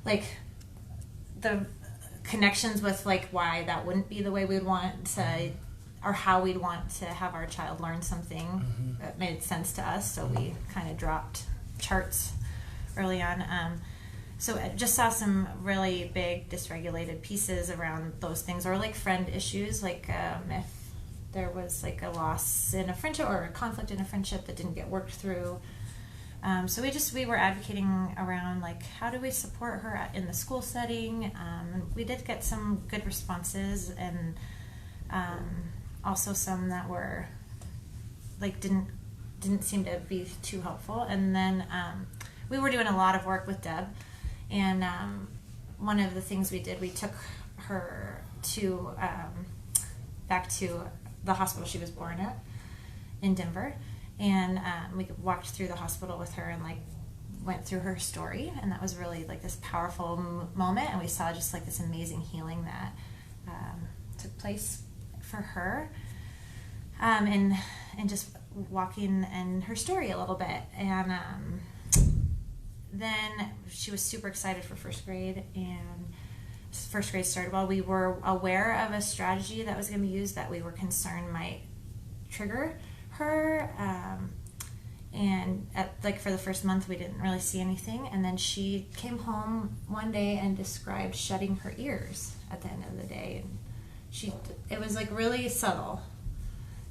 like the connections with like why that wouldn't be the way we'd want to, or how we'd want to have our child learn something that made sense to us. So we kind of dropped charts early on. So I just saw some really big dysregulated pieces around those things, or like friend issues, like if there was like a loss in a friendship or a conflict in a friendship that didn't get worked through. So we were advocating around like how do we support her in the school setting. We did get some good responses, and also some that were like didn't seem to be too helpful. And then we were doing a lot of work with Deb, and one of the things we did, we took her to back to the hospital she was born at in Denver, and we walked through the hospital with her and like went through her story, and that was really like this powerful moment, and we saw just like this amazing healing that took place for her, and just walking in her story a little bit. And then she was super excited for first grade, and first grade started well. We were aware of a strategy that was going to be used that we were concerned might trigger her, and for the first month we didn't really see anything, and then she came home one day and described shutting her ears at the end of the day, and it was like really subtle.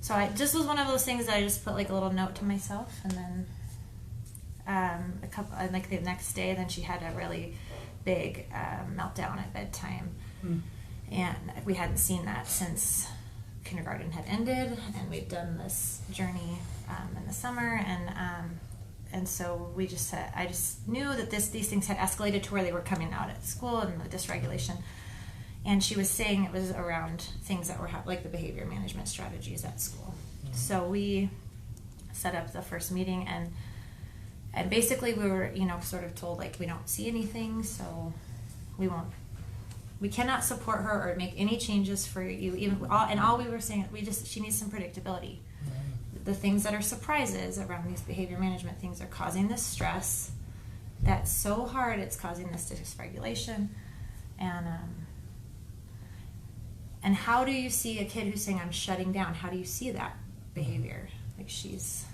So I just was one of those things that I just put like a little note to myself, and then the next day, then she had a really big meltdown at bedtime, and we hadn't seen that since kindergarten had ended, and we'd done this journey in the summer, and so we just said, I just knew that these things had escalated to where they were coming out at school and the dysregulation. And she was saying it was around things that were like the behavior management strategies at school. So we set up the first meeting, and basically we were, sort of told like we don't see anything, so we cannot support her or make any changes for you. All we were saying, she needs some predictability. The things that are surprises around these behavior management things are causing this stress that's so hard, it's causing this dysregulation. And how do you see a kid who's saying, I'm shutting down? How do you see that behavior? Like she's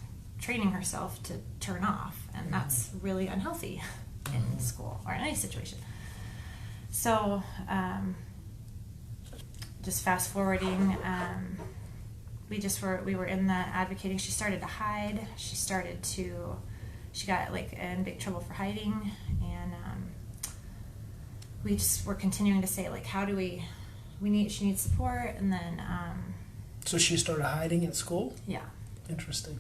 training herself to turn off, and that's really unhealthy in school or in any situation. So just fast forwarding, we were in the advocating. She started to hide. She got like in big trouble for hiding, and we just were continuing to say like, how do she needs support. And then so she started hiding at school? Yeah. Interesting.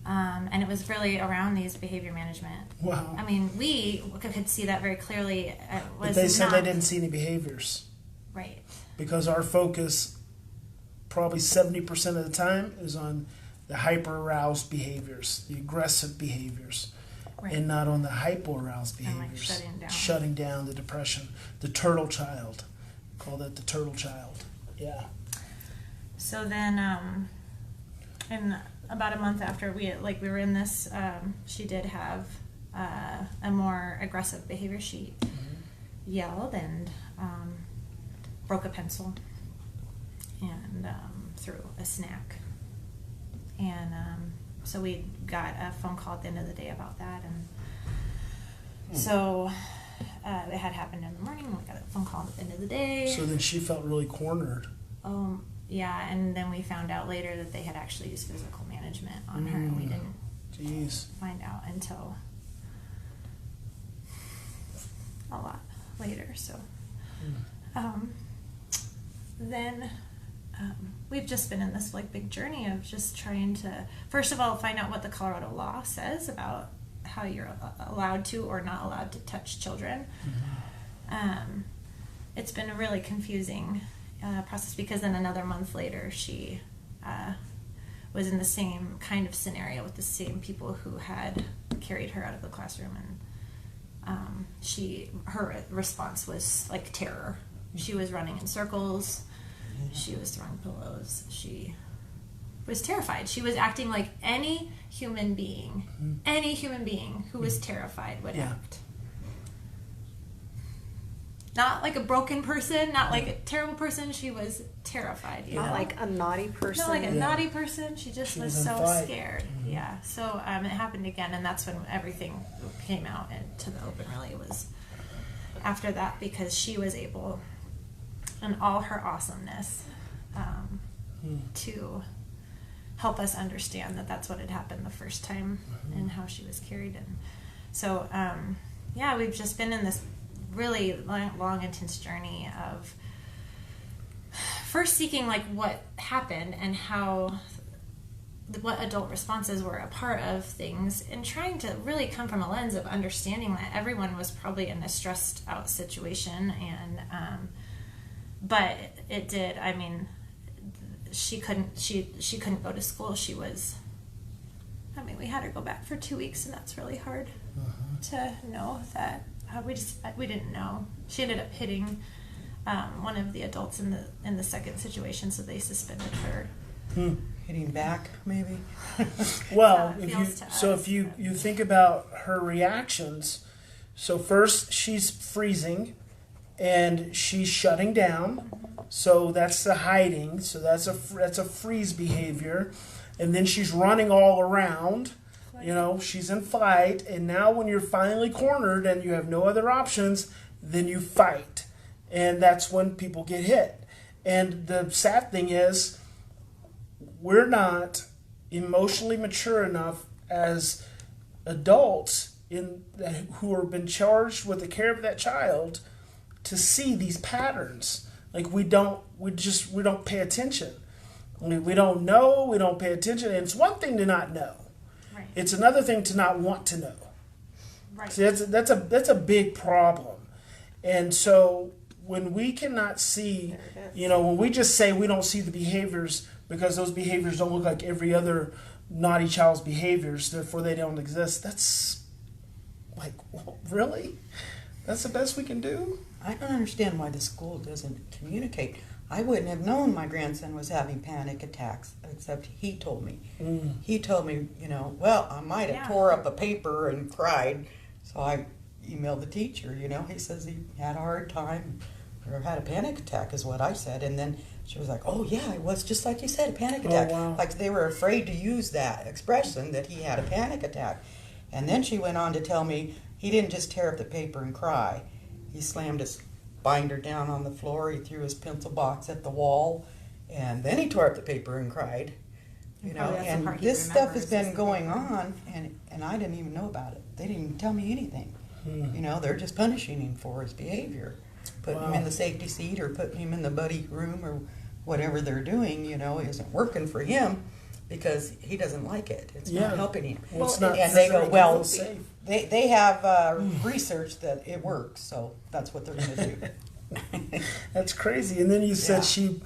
And it was really around these behavior management. Wow. I mean, we could see that very clearly. But they said they didn't see any behaviors. Right. Because our focus, probably 70% of the time, is on the hyper-aroused behaviors, the aggressive behaviors, right, and not on the hypo-aroused behaviors. And like shutting down, the depression, the turtle child. Call that the turtle child. Yeah. So then, and about a month after we were in this, she did have a more aggressive behavior. She yelled and broke a pencil and threw a snack. And so we got a phone call at the end of the day about that, and so it had happened in the morning, and we got a phone call at the end of the day. So then she felt really cornered. Yeah, and then we found out later that they had actually used physical management on her, and we didn't find out until a lot later. So then we've just been in this like big journey of just trying to, first of all, find out what the Colorado law says about how you're allowed to or not allowed to touch children. It's been a really confusing process, because then another month later she was in the same kind of scenario with the same people who had carried her out of the classroom, and her response was like terror. She was running in circles, she was throwing pillows, she was terrified. She was acting like any human being who was terrified would act. not like a broken person, not like a terrible person. She was terrified. You Not know? like a naughty person. Not like a naughty person. She just She was was in so fight. scared. Yeah. So it happened again, and that's when everything came out into the open. Really, it was after that, because she was able, in all her awesomeness, to help us understand that that's what had happened the first time and how she was carried. And so, yeah, we've just been in this really long, intense journey of first seeking like what happened and how what adult responses were a part of things, and trying to really come from a lens of understanding that everyone was probably in a stressed out situation. And but it did, I mean, she couldn't go to school. We had her go back for 2 weeks, and that's really hard to know that. We didn't know. She ended up hitting one of the adults in the second situation, so they suspended her. Hitting back, maybe. Well, So if you think about her reactions, so first she's freezing and she's shutting down, so that's the hiding, so that's a freeze behavior, and then she's running all around. You know, she's in flight, and now when you're finally cornered and you have no other options, then you fight, and that's when people get hit. And the sad thing is, we're not emotionally mature enough as adults who have been charged with the care of that child to see these patterns. Like we don't pay attention. We don't know. We don't pay attention. And it's one thing to not know. Right. It's another thing to not want to know. Right. See, that's a big problem. And so when we cannot see, when we just say we don't see the behaviors because those behaviors don't look like every other naughty child's behaviors, therefore they don't exist, that's like, really? That's the best we can do? I don't understand why the school doesn't communicate. I wouldn't have known my grandson was having panic attacks, except he told me. He told me, well, I might have tore up a paper and cried, so I emailed the teacher, He says he had a hard time, or had a panic attack is what I said. And then she was like, oh yeah, it was just like you said, a panic attack. Wow. Like they were afraid to use that expression that he had a panic attack. And then she went on to tell me he didn't just tear up the paper and cry. He slammed his binder down on the floor, he threw his pencil box at the wall, and then he tore up the paper and cried. And this stuff has been going on, and I didn't even know about it. They didn't even tell me anything. They're just punishing him for his behavior. Putting him in the safety seat or putting him in the buddy room or whatever they're doing, isn't working for him because he doesn't like it. It's not helping him. Well, it's not and they go, well, safe. they have research that it works, so that's what they're going to do. That's crazy. And then you said she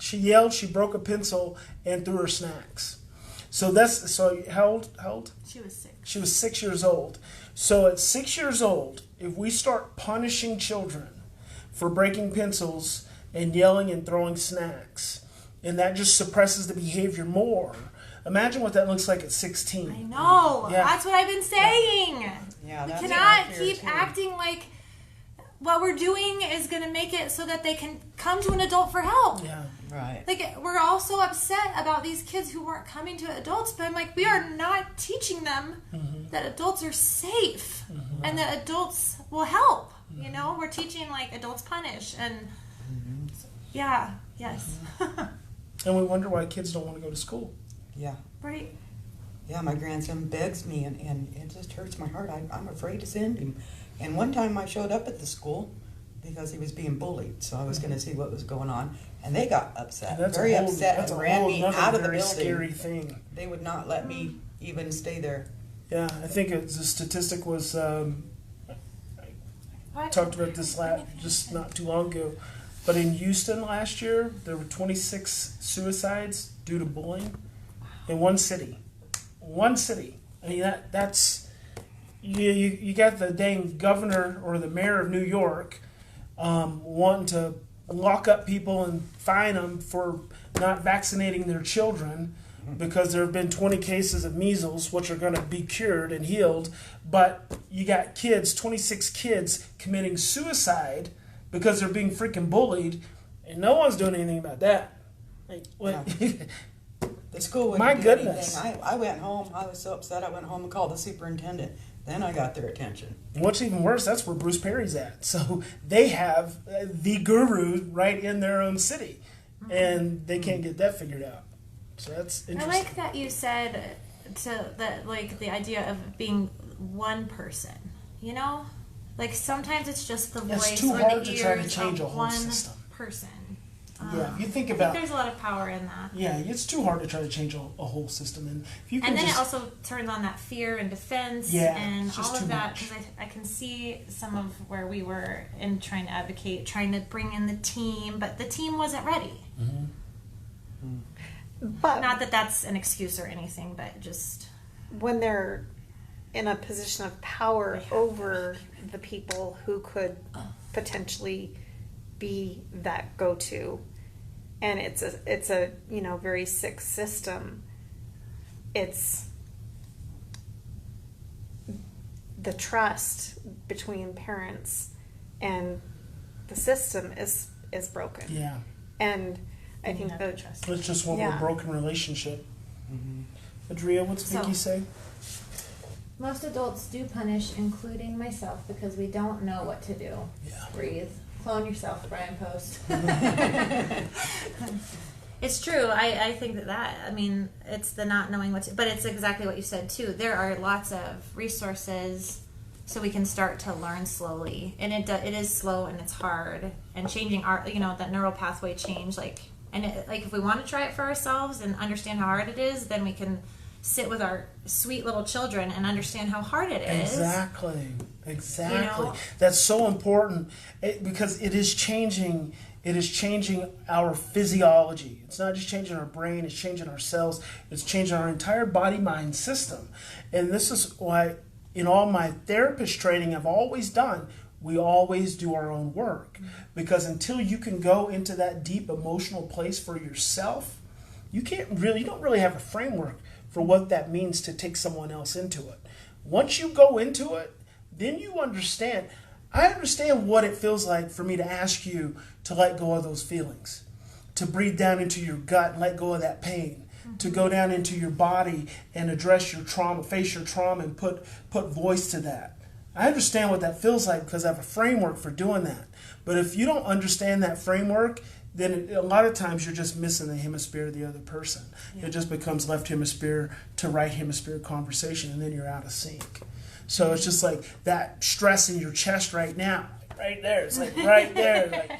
yelled, she broke a pencil and threw her snacks. So how old? She was 6. She was 6 years old. So at 6 years old, if we start punishing children for breaking pencils and yelling and throwing snacks, and that just suppresses the behavior more, imagine what that looks like at 16. I know. Yeah. That's what I've been saying. Yeah, We that's cannot my fear, keep too. acting like what we're doing is going to make it so that they can come to an adult for help. Yeah. Right. Like, we're all so upset about these kids who weren't coming to adults, but I'm like, we are not teaching them that adults are safe and that adults will help. We're teaching like adults punish and yes. And we wonder why kids don't want to go to school. Yeah. Right. Yeah, my grandson begs me, and it just hurts my heart. I'm afraid to send him. And one time I showed up at the school because he was being bullied, so I was going to see what was going on. And they got upset, very upset, and ran me out of the building. Scary thing. They would not let me even stay there. Yeah, I think the statistic was, I talked about this just not too long ago, but in Houston last year, there were 26 suicides due to bullying in one city. One city. I mean, that's... You got the dang governor or the mayor of New York wanting to lock up people and fine them for not vaccinating their children, because there have been 20 cases of measles, which are going to be cured and healed, but you got 26 kids committing suicide because they're being freaking bullied, and no one's doing anything about that. Like, what? The school wouldn't My do goodness. anything. I went home. I was so upset. I went home and called the superintendent. Then I got their attention. What's even worse, that's where Bruce Perry's at. So they have the guru right in their own city, and they can't get that figured out. So that's interesting. I like that you said the idea of being one person. You know, like sometimes it's just the voice It's too or hard the to try to ears change of a whole one system. person. Yeah, if you think I about, think there's a lot of power in that. yeah, it's too hard to try to change a whole system, and if you can And then just, it also turns on that fear and defense Yeah, and it's just all of too that, much. because I can see some of where we were in trying to advocate, trying to bring in the team, but the team wasn't ready. But Not that that's an excuse or anything, but just when they're in a position of power They have over the people who could potentially be that go-to, and it's a very sick system. It's the trust between parents and the system is broken, yeah, and I think not that to trust. it's just one Yeah. more broken relationship. Andrea, what's So- Vicky say? most adults do punish, including myself, because we don't know what to do. Yeah. Breathe. Clone yourself, Brian+Post. It's true. I think I mean, it's the not knowing what to, but it's exactly what you said too. There are lots of resources so we can start to learn slowly. And it is slow and it's hard. And changing that neural pathway change, if we want to try it for ourselves and understand how hard it is, then we can sit with our sweet little children and understand how hard it is. Exactly. You know? That's so important because it is changing. It is changing our physiology. It's not just changing our brain. It's changing our cells. It's changing our entire body-mind system. And this is why, in all my therapist training, I've always done. We always do our own work, because until you can go into that deep emotional place for yourself, you don't really have a framework for what that means to take someone else into it. Once you go into it, then you understand. I understand what it feels like for me to ask you to let go of those feelings, to breathe down into your gut and let go of that pain, to go down into your body and address your trauma, face your trauma, and put voice to that. I understand what that feels like because I have a framework for doing that. But if you don't understand that framework, then a lot of times you're just missing the hemisphere of the other person. Yeah. It just becomes left hemisphere to right hemisphere conversation, and then you're out of sync. So it's just like that stress in your chest right now, right there. It's like right there.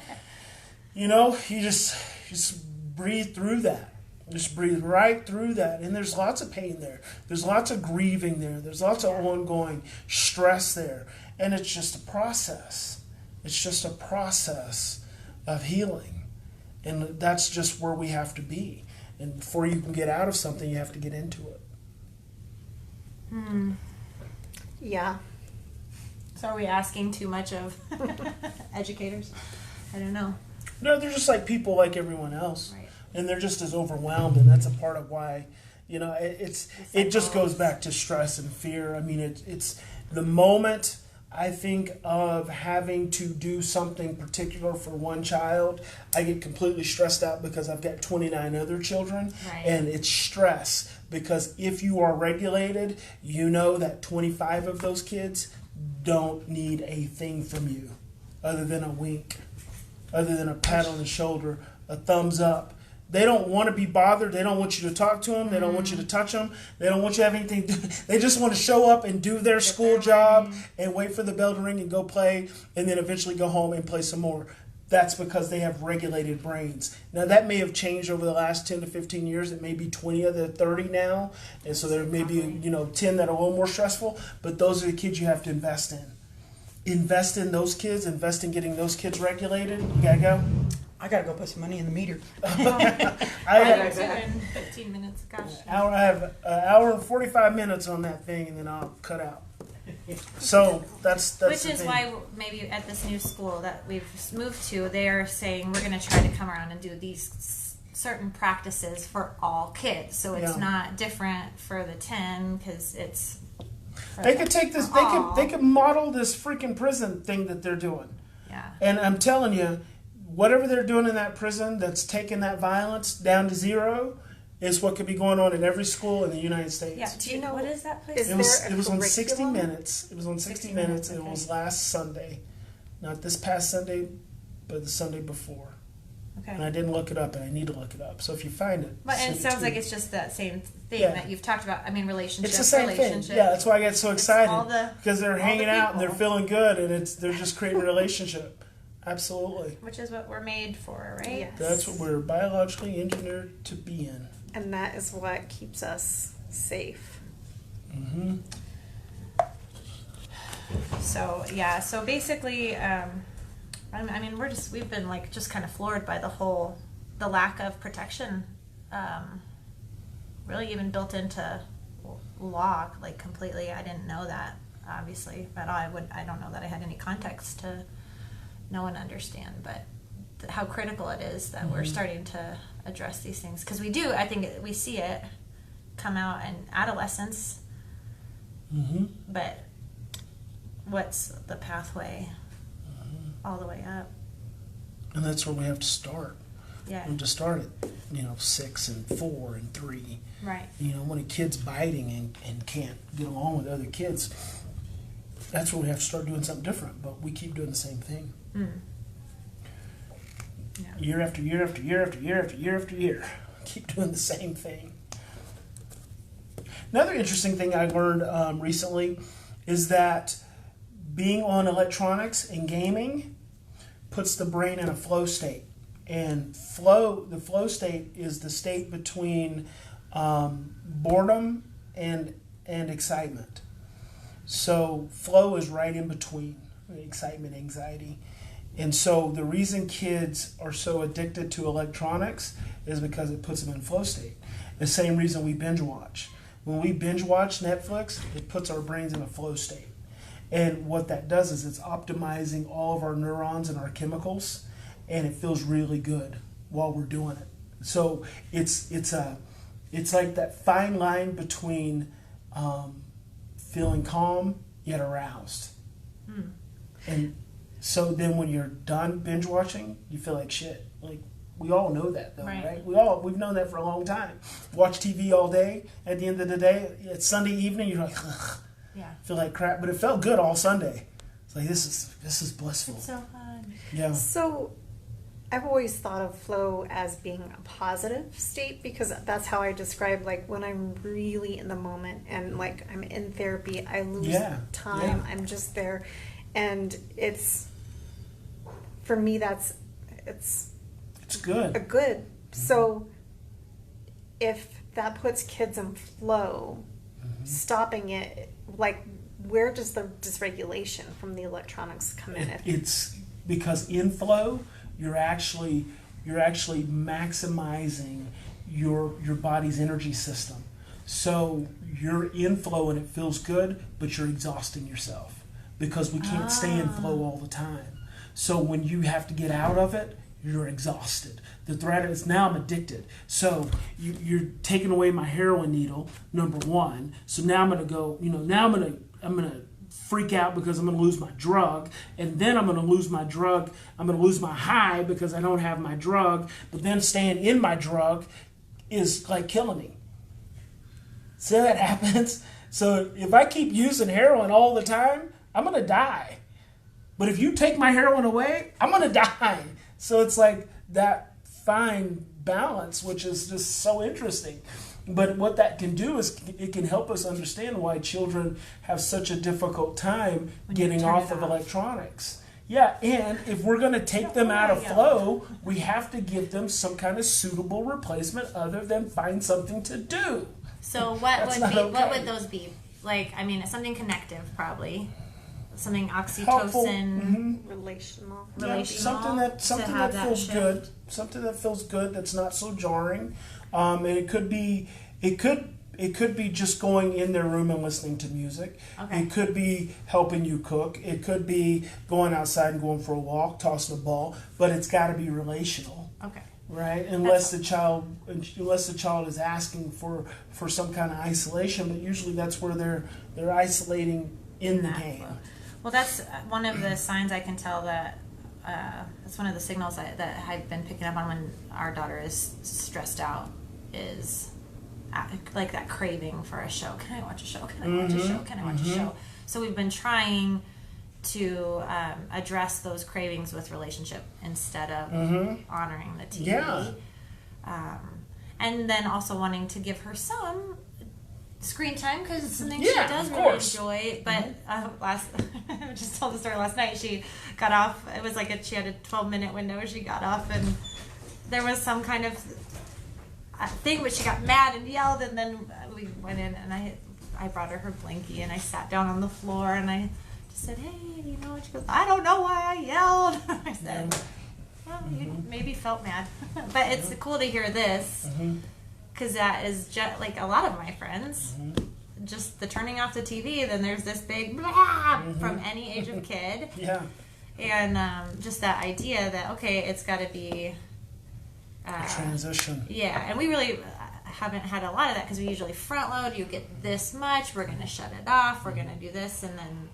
You just breathe through that. Just breathe right through that. And there's lots of pain there. There's lots of grieving there. There's lots of ongoing stress there. And it's just a process. It's just a process of healing. And that's just where we have to be. And before you can get out of something, you have to get into it. yeah. So are we asking too much of educators? I don't know. No, they're just like people like everyone else. Right. And they're just as overwhelmed, and that's a part of why, it just goes back to stress and fear. I mean, it's the moment I think of having to do something particular for one child, I get completely stressed out because I've got 29 other children, Right. and it's stress because if you are regulated, you know that 25 of those kids don't need a thing from you other than a wink, other than a pat on the shoulder, a thumbs up. They don't want to be bothered. They don't want you to talk to them. They don't want you to touch them. They don't want you to have anything. They just want to show up and do their school job and wait for the bell to ring and go play, and then eventually go home and play some more. That's because they have regulated brains. Now, that may have changed over the last 10 to 15 years. It may be 20 of the 30 now. And so there may be 10 that are a little more stressful. But those are the kids you have to invest in. Invest in those kids. Invest in getting those kids regulated. You got to go? I gotta go put some money in the meter. I Right in 15 minutes. Gosh. I have an hour and 45 minutes on that thing, and then I'll cut out. So that's Which the is thing. why maybe at this new school that we've moved to, they are saying we're going to try to come around and do these certain practices for all kids, so it's not different for the 10 because it's. They could take this. They could model this freaking prison thing that they're doing. Yeah. And I'm telling you, whatever they're doing in that prison that's taking that violence down to zero is what could be going on in every school in the United States. Yeah. Do you know what is that place? It was on 60 Minutes. It was on 60 Minutes, and it was last Sunday, not this past Sunday, but the Sunday before. Okay. And I didn't look it up, and I need to look it up. So if you find it, but it sounds like it's just that same thing that you've talked about. I mean, relationship. It's the same thing. Yeah, that's why I get so excited because they're hanging out and they're feeling good, and they're just creating a relationship. Absolutely. Which is what we're made for, right? Yes. That's what we're biologically engineered to be in. And that is what keeps us safe. Mm-hmm. So yeah, so basically, I mean, we've been like just kind of floored by the lack of protection, really even built into law, like completely. I didn't know that, obviously, but I don't know that I had any context to know and understand, but how critical it is that we're starting to address these things, because I think we see it come out in adolescence, but what's the pathway all the way up? And that's where we have to start. Yeah. We have to start at 6 and 4 and 3. Right. When a kid's biting and can't get along with other kids, that's where we have to start doing something different. But we keep doing the same thing. Yeah. Year after year after year after year after year after year. Keep doing the same thing. Another interesting thing I learned recently is that being on electronics and gaming puts the brain in a flow state. And the flow state is the state between boredom and excitement. So flow is right in between excitement, anxiety. And so the reason kids are so addicted to electronics is because it puts them in flow state. The same reason we binge watch. When we binge watch Netflix, it puts our brains in a flow state. And what that does is it's optimizing all of our neurons and our chemicals, and it feels really good while we're doing it. So it's like that fine line between feeling calm yet aroused. And so then when you're done binge watching, you feel like shit. Like, we all know that though, right? We've known that for a long time. Watch TV all day. At the end of the day, it's Sunday evening, you're like, ugh. Yeah. Feel like crap, but it felt good all Sunday. It's like, this is blissful. It's so fun. Yeah. So I've always thought of flow as being a positive state, because that's how I describe, like, when I'm really in the moment and like I'm in therapy, I lose time. Yeah. I'm just there. And for me, it's good. So if that puts kids in flow, stopping it, like, where does the dysregulation from the electronics come in? It's because in flow, you're actually maximizing your body's energy system. So you're in flow and it feels good, but you're exhausting yourself because we can't stay in flow all the time. So when you have to get out of it, you're exhausted. The threat is, now I'm addicted. So you're taking away my heroin needle, number one. So now I'm going to go, now I'm going to freak out because I'm going to lose my drug. And then I'm going to lose my drug. I'm going to lose my high because I don't have my drug. But then staying in my drug is like killing me. See how that happens? So if I keep using heroin all the time, I'm going to die. But if you take my heroin away, I'm going to die. So it's like that fine balance, which is just so interesting. But what that can do is it can help us understand why children have such a difficult time getting off of electronics. Yeah, and if we're going to take them out of flow, we have to give them some kind of suitable replacement other than find something to do. So what would those be? Like, I mean, something connective probably. Something oxytocin, relational. Something that feels good. Something that feels good. That's not so jarring. And it could be just going in their room and listening to music. Okay. It could be helping you cook. It could be going outside and going for a walk, tossing a ball. But it's got to be relational. Okay. Right, unless the child is asking for some kind of isolation, but usually that's where they're isolating in the game. Well, that's one of the signs I can tell that that's one of the signals that I've been picking up on when our daughter is stressed out is like that craving for a show. Can I watch a show? Can I watch a show? Can I watch a show? So we've been trying to address those cravings with relationship instead of honoring the TV. Yeah. And then also wanting to give her some screen time because it's something she does really enjoy. But I just told the story last night. She got off. It was like she had a 12-minute window. She got off, and there was some kind of thing where she got mad and yelled. And then we went in, and I brought her blankie, and I sat down on the floor, and I just said, "Hey, you know?" She goes, "I don't know why I yelled." I said, "Well, you maybe felt mad," but it's cool to hear this. Because that is just like a lot of my friends, just the turning off the TV, then there's this big blah from any age of kid. Yeah. And just that idea that, okay, it's got to be a transition. Yeah, and we really haven't had a lot of that because we usually front load. You get this much, we're going to shut it off, we're going to do this, and then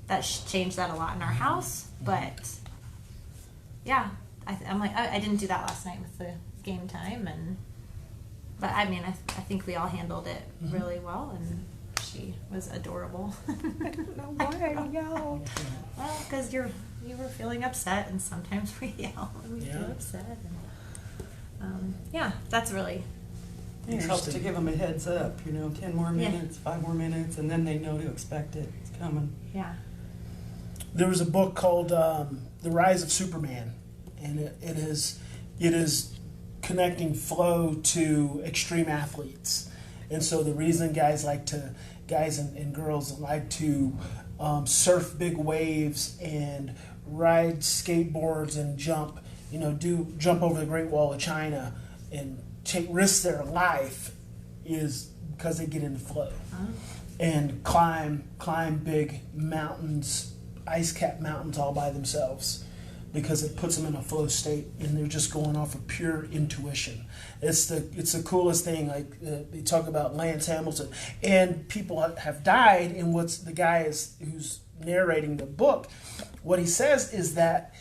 that's changed that a lot in our house. But yeah, I'm like, I didn't do that last night with the game time, but I mean, I think we all handled it really well, and she was adorable. I don't know why I yelled. Well, because you were feeling upset, and sometimes we yell when we feel upset. And, that's really It helps to give them a heads up, 10 more minutes, 5 more minutes, and then they know to expect it. It's coming. Yeah. There was a book called The Rise of Superman, and it is connecting flow to extreme athletes. And so the reason guys and girls like to surf big waves and ride skateboards and jump over the Great Wall of China and risk their life is because they get into flow and climb big mountains, ice-capped mountains all by themselves, because it puts them in a flow state and they're just going off of pure intuition. It's the coolest thing. Like they talk about Lance Hamilton, and people have died. And what's the guy who's narrating the book, what he says is that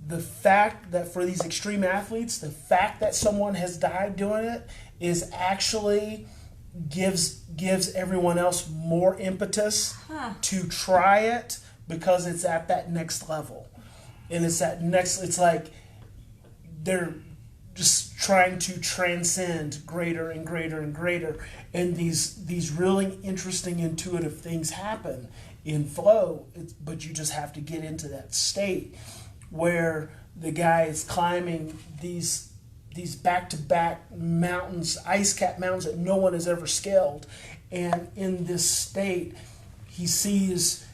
the fact that for these extreme athletes, the fact that someone has died doing it is actually gives everyone else more impetus to try it, because it's at that next level. And it's like they're just trying to transcend greater and greater and greater. And these really interesting intuitive things happen in flow, but you just have to get into that state where the guy is climbing these back-to-back mountains, ice-capped mountains that no one has ever scaled. And in this state, he sees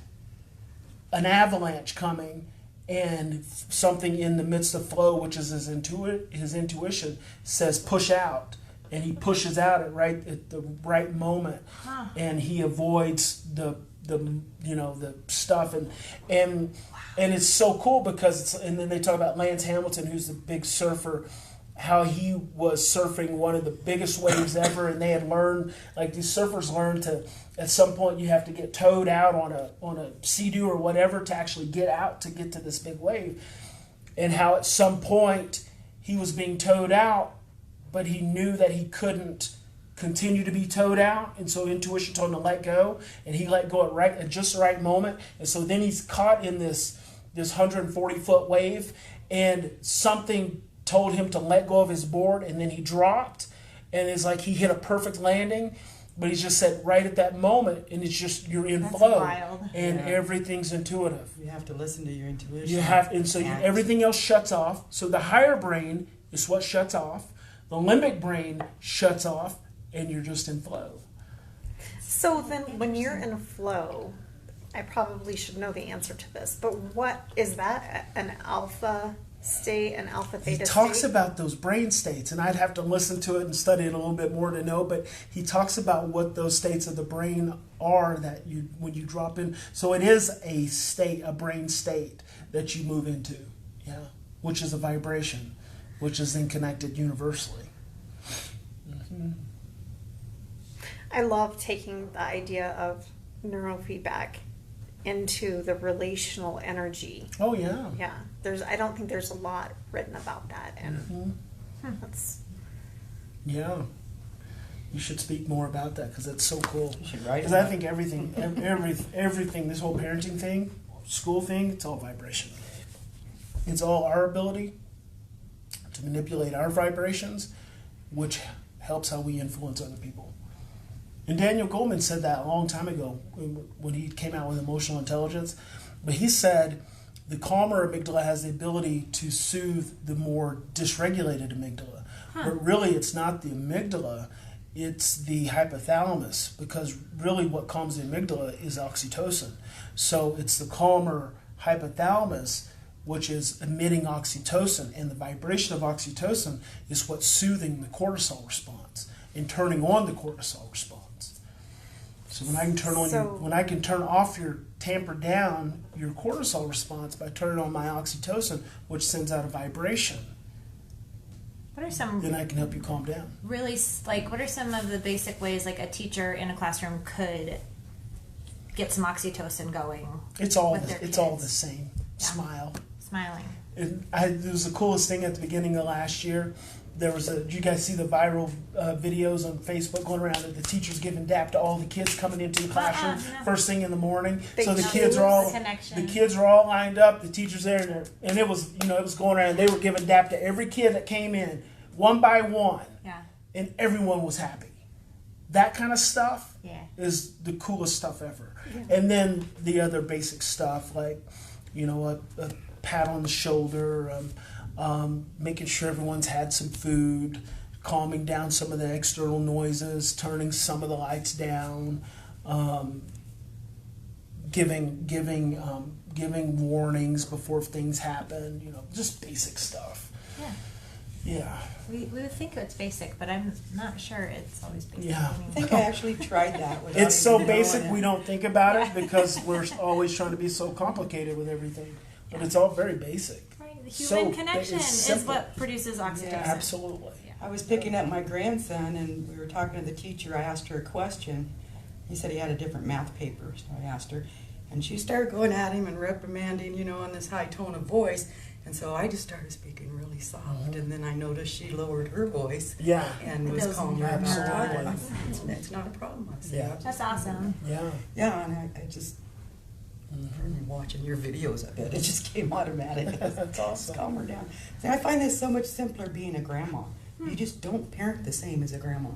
an avalanche coming, and something in the midst of flow, which is his intuition, says push out, and he pushes out at the right moment, and he avoids the stuff, and it's so cool because and then they talk about Lance Hamilton, who's the big surfer, how he was surfing one of the biggest waves ever, and they had learned, like these surfers learn to, at some point you have to get towed out on a sea-doo or whatever to actually get out to get to this big wave, and how at some point he was being towed out, but he knew that he couldn't continue to be towed out, and so intuition told him to let go, and he let go at just the right moment, and so then he's caught in this 140-foot wave, and something told him to let go of his board, and then he dropped, and it's like he hit a perfect landing, but he just said right at that moment, and it's just you're in flow, wild. And everything's intuitive. You have to listen to your intuition. Everything else shuts off. So the higher brain is what shuts off. The limbic brain shuts off, and you're just in flow. So then, when you're in flow, I probably should know the answer to this, but what is that? An alpha state, an alpha theta state? He talks about those brain states, and I'd have to listen to it and study it a little bit more to know, but he talks about what those states of the brain are that when you drop in. So it is a brain state that you move into, which is a vibration. which is then connected universally. Mm-hmm. I love taking the idea of neurofeedback into the relational energy. Oh yeah. Yeah. I don't think there's a lot written about that, and that's. Yeah. You should speak more about that because it's so cool. You should write Because I think everything, everything, this whole parenting thing, school thing, it's all vibration. It's all our ability to manipulate our vibrations, which helps how we influence other people. And Daniel Goleman said that a long time ago when he came out with emotional intelligence. But he said the calmer amygdala has the ability to soothe the more dysregulated amygdala. But really, it's not the amygdala, it's the hypothalamus, because really what calms the amygdala is oxytocin. So it's the calmer hypothalamus which is emitting oxytocin, and the vibration of oxytocin is what's soothing the cortisol response and turning on the cortisol response. So when I can turn on when I can turn off tamper down your cortisol response by turning on my oxytocin, which sends out a vibration, What are some then I can help you calm down. really what are some of the basic ways like a teacher in a classroom could get some oxytocin going? It's all with their all kids? the same. Yeah. Smiling. And it was the coolest thing at the beginning of last year. There was did you guys see the viral videos on Facebook going around that the teacher's giving dap to all the kids coming into the classroom no. first thing in the morning? So the No, kids are all the connection. the kids are all lined up. The teacher's there, and it was it was going around. They were giving dap to every kid that came in one by one, Yeah. and everyone was happy. That kind of stuff Yeah. is the coolest stuff ever. And then the other basic stuff like a pat on the shoulder. Making sure everyone's had some food, calming down some of the external noises, turning some of the lights down, giving warnings before things happen. Just basic stuff. Yeah. Yeah. We would think it's basic, but I'm not sure it's always basic. Yeah. I think I actually tried that. without It's so even knowing basic it. we don't think about it because we're always trying to be so complicated with everything. But it's all very basic. Right. The So human connection it's is simple. what produces oxytocin. Yeah. Absolutely. I was picking up my grandson, and we were talking to the teacher. I asked her a question. He said he had a different math paper, so I asked her. And she started going at him and reprimanding, in this high tone of voice. And so I just started speaking really soft. And then I noticed she lowered her voice. Yeah. And was Those calmer about Absolutely. it. It's not a problem. I said. Yeah. That's awesome. Yeah. Yeah, and I just, from watching your videos of it, it just came automatic. That's awesome. Calm her down. See, I find this so much simpler being a grandma. You just don't parent the same as a grandma.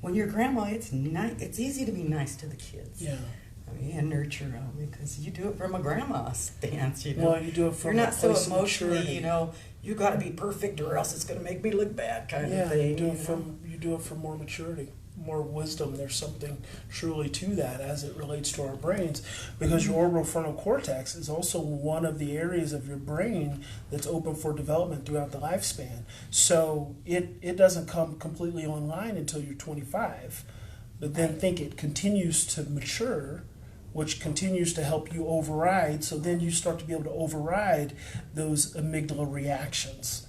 When you're a grandma, it's easy to be nice to the kids. Yeah. And nurture them because you do it from a grandma stance, Well, you do it from You're a not so place of emotionally, maturity. you got to be perfect or else it's going to make me look bad kind Yeah, of thing. you do it from more maturity, more wisdom. There's something truly to that as it relates to our brains, because your orbital frontal cortex is also one of the areas of your brain that's open for development throughout the lifespan. So it doesn't come completely online until you're 25, but then it continues to mature, which continues to help you override. So then you start to be able to override those amygdala reactions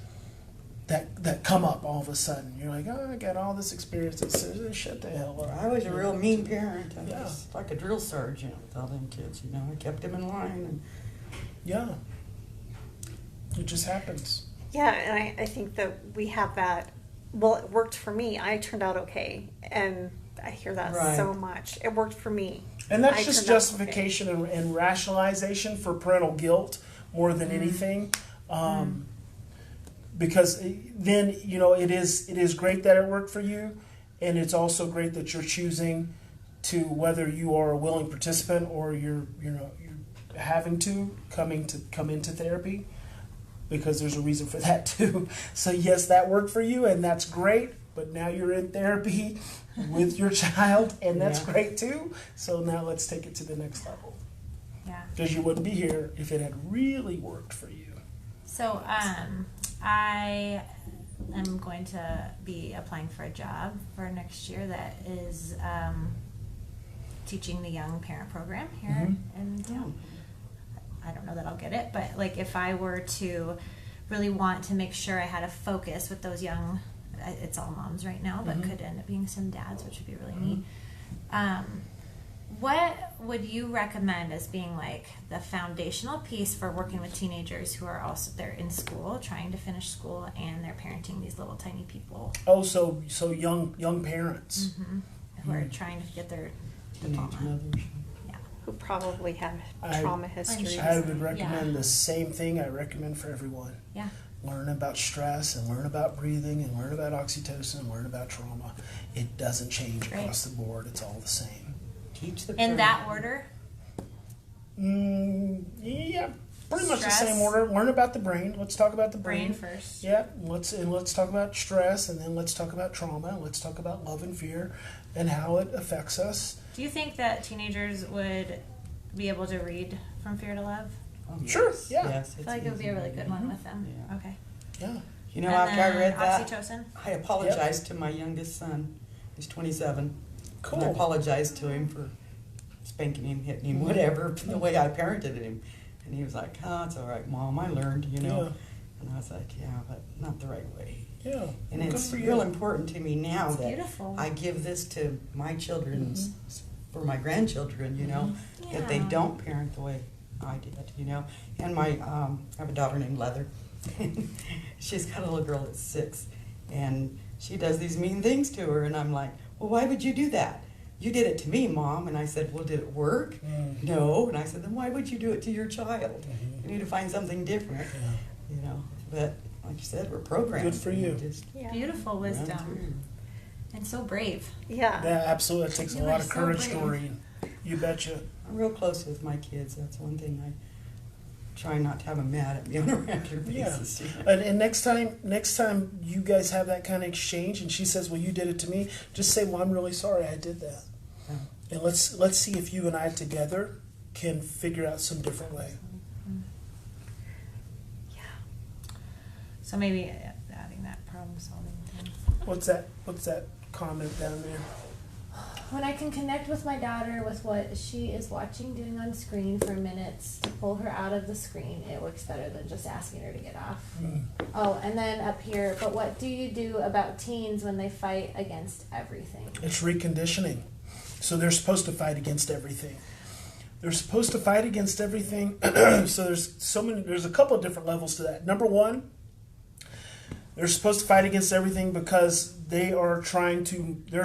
that come up all of a sudden. You're like, oh, I got all this experience that says, shut the hell up. I was a real mean parent. I Yeah. was like a drill sergeant with all them kids, I kept them in line. And Yeah. It just happens. Yeah, and I think that we have that. Well, it worked for me. I turned out okay, and I hear that Right. so much. It worked for me. And that's I just turned out justification and rationalization for parental guilt more than anything. Because then, it is great that it worked for you, and it's also great that you're choosing to, whether you are a willing participant or you're having to come into therapy, because there's a reason for that too. So yes, that worked for you, and that's great. But now you're in therapy with your child, and that's Yeah. great too. So now let's take it to the next level, Yeah. because you wouldn't be here if it had really worked for you. So, I am going to be applying for a job for next year that is teaching the young parent program here in town. I don't know that I'll get it, but if I were to really want to make sure I had a focus with those young, it's all moms right now, but could end up being some dads, which would be really neat. What would you recommend as being like the foundational piece for working with teenagers who are also, they're in school, trying to finish school, and they're parenting these little tiny people? Oh, so young parents. Who are trying to get their diploma. Who probably have trauma histories. I would recommend the same thing I recommend for everyone. Yeah. Learn about stress and learn about breathing and learn about oxytocin and learn about trauma. It doesn't change across the board. It's all the same. Teach the In parent. that order? Yeah, pretty much the Stress. same order. Learn about the brain. Let's talk about the Brain brain. first. Yeah, let's talk about stress, and then let's talk about trauma, and let's talk about love and fear and how it affects us. Do you think that teenagers would be able to read From Fear to Love? Oh, Sure, yes. yeah. Yes, I feel like it would be a really good one with them. Yeah. Okay. Yeah. You know, And after I then read that, oxytocin? I apologized to my youngest son. He's 27. Cool. And I apologized to him for spanking him, hitting him, whatever, the way I parented him. And he was like, oh, it's all right, Mom, I learned, you know. Yeah. And I was like, yeah, but not the right way. Yeah. And Good it's for real you. important to me now It's that beautiful. I give this to my children, for my grandchildren, you know, that they Yeah. don't parent the way I did, you know. And my, I have a daughter named Leather. She's got a little girl that's 6, and she does these mean things to her, and I'm like, well, why would you do that? You did it to me, Mom. And I said, well, did it work? No. And I said, then why would you do it to your child? You need to find something different, you know. But like you said, we're programmed. Good for you. Just Beautiful run wisdom. through. And so brave. Yeah. Yeah, absolutely. It takes a You lot are of so courage, brave. Doreen. You betcha. I'm real close with my kids. That's one thing I try not to have them mad at me on a regular basis. You know? And next time you guys have that kind of exchange, and she says, "Well, you did it to me," just say, "Well, I'm really sorry I did that," and let's see if you and I together can figure out some different way. So maybe adding that problem solving thing. What's that comment down there? When I can connect with my daughter with what she is watching doing on screen for minutes to pull her out of the screen, it works better than just asking her to get off. Oh, and then up here, but what do you do about teens when they fight against everything? It's reconditioning. So they're supposed to fight against everything. They're supposed to fight against everything. So there's a couple of different levels to that. Number one, they're supposed to fight against everything because their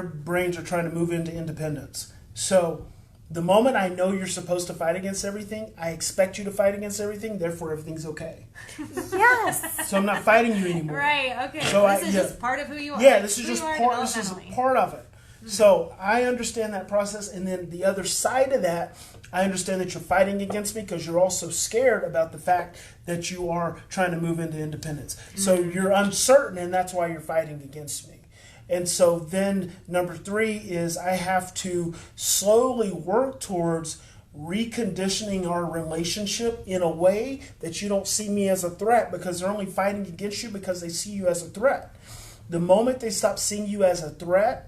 brains are trying to move into independence. So the moment I know you're supposed to fight against everything, I expect you to fight against everything, therefore everything's okay. Yes. So I'm not fighting you anymore. Right. Okay. So this is just part of who you are. Yeah, this is Who just you are part. This is developmentally. part of it. So I understand that process, and then the other side of that, I understand that you're fighting against me because you're also scared about the fact that you are trying to move into independence. So you're uncertain, and that's why you're fighting against me. And so then number 3 is I have to slowly work towards reconditioning our relationship in a way that you don't see me as a threat, because they're only fighting against you because they see you as a threat. The moment they stop seeing you as a threat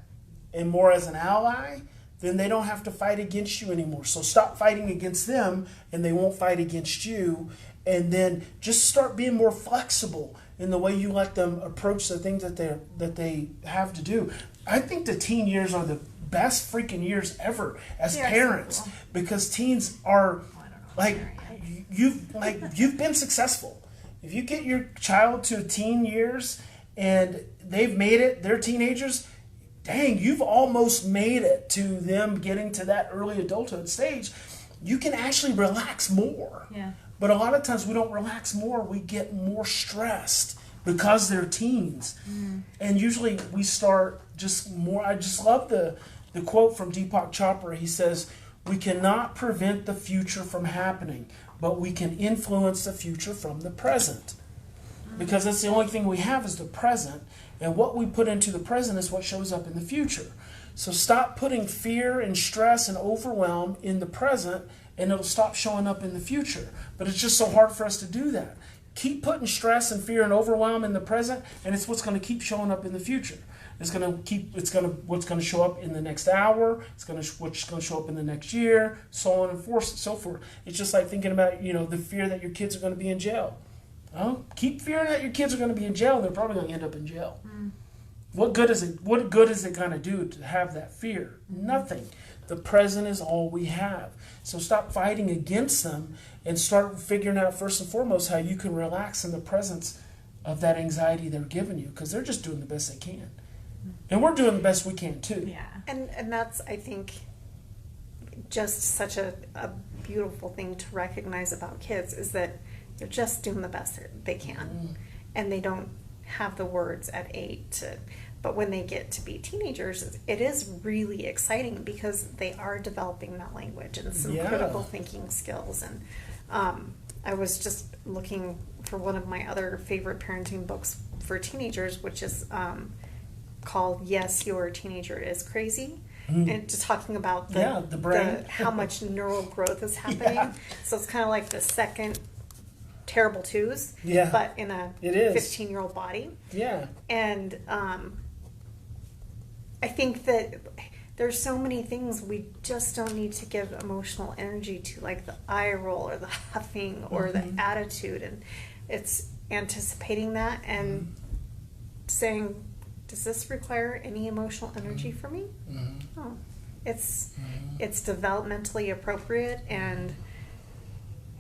and more as an ally, then they don't have to fight against you anymore. So stop fighting against them, and they won't fight against you. And then just start being more flexible in the way you let them approach the things that they have to do. I think the teen years are the best freaking years ever as parents, so cool. because teens are like you've been successful. If you get your child to teen years and they've made it, they're teenagers, dang, you've almost made it to them getting to that early adulthood stage. You can actually relax more. Yeah. But a lot of times we don't relax more, we get more stressed because they're teens. And usually we start just more. I just love the quote from Deepak Chopra. He says, "We cannot prevent the future from happening, but we can influence the future from the present." Because that's the only thing we have is the present. And what we put into the present is what shows up in the future. So stop putting fear and stress and overwhelm in the present, and it'll stop showing up in the future. But it's just so hard for us to do that. Keep putting stress and fear and overwhelm in the present, and it's what's going to keep showing up in the future. What's going to show up in the next hour. What's going to show up in the next year, so on and so forth. It's just like thinking about the fear that your kids are going to be in jail. Oh, keep fearing that your kids are going to be in jail. They're probably going to end up in jail. What good is it? What good is it going to do to have that fear? Nothing. The present is all we have. So stop fighting against them and start figuring out first and foremost how you can relax in the presence of that anxiety they're giving you, because they're just doing the best they can. And we're doing the best we can too. Yeah. And that's, I think, just such a beautiful thing to recognize about kids, is that they're just doing the best they can. And they don't have the words at 8 but when they get to be teenagers, it is really exciting because they are developing that language and some critical thinking skills. And I was just looking for one of my other favorite parenting books for teenagers, which is called Yes, Your Teenager is Crazy. And just talking about the brain, how much neural growth is happening. So it's kind of like the second terrible twos, but in a 15-year-old body. Yeah. And I think that there's so many things we just don't need to give emotional energy to, like the eye roll or the huffing or the attitude. And it's anticipating that and saying, does this require any emotional energy for me? Oh, it's developmentally appropriate,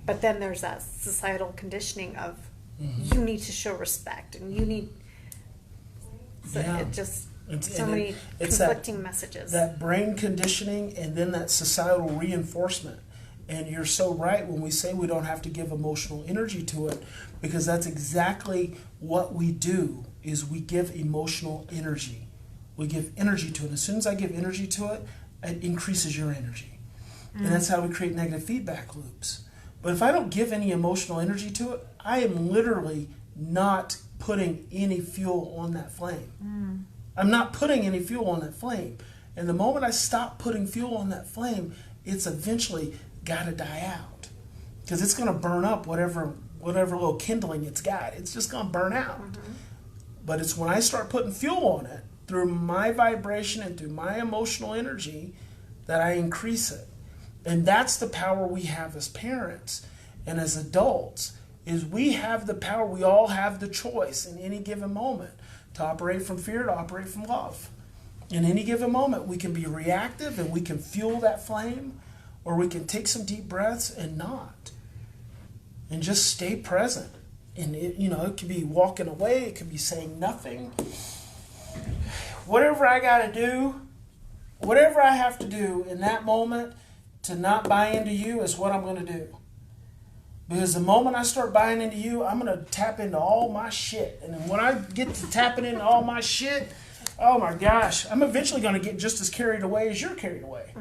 but then there's that societal conditioning of you need to show respect and you need. So it just many conflicting messages. That brain conditioning and then that societal reinforcement. And you're so right when we say we don't have to give emotional energy to it, because that's exactly what we do, is we give emotional energy. We give energy to it. As soon as I give energy to it, it increases your energy. And that's how we create negative feedback loops. But if I don't give any emotional energy to it, I am literally not putting any fuel on that flame. I'm not putting any fuel on that flame. And the moment I stop putting fuel on that flame, it's eventually got to die out, because it's going to burn up whatever little kindling it's got. It's just going to burn out. But it's when I start putting fuel on it through my vibration and through my emotional energy that I increase it. And that's the power we have as parents and as adults, is we have the power. We all have the choice in any given moment to operate from fear, to operate from love. In any given moment, we can be reactive and we can fuel that flame, or we can take some deep breaths and not. And just stay present. And it could be walking away, it could be saying nothing. Whatever I got to do, whatever I have to do in that moment to not buy into you is what I'm going to do. Because the moment I start buying into you, I'm going to tap into all my shit. And then when I get to tapping into all my shit, oh my gosh, I'm eventually going to get just as carried away as you're carried away.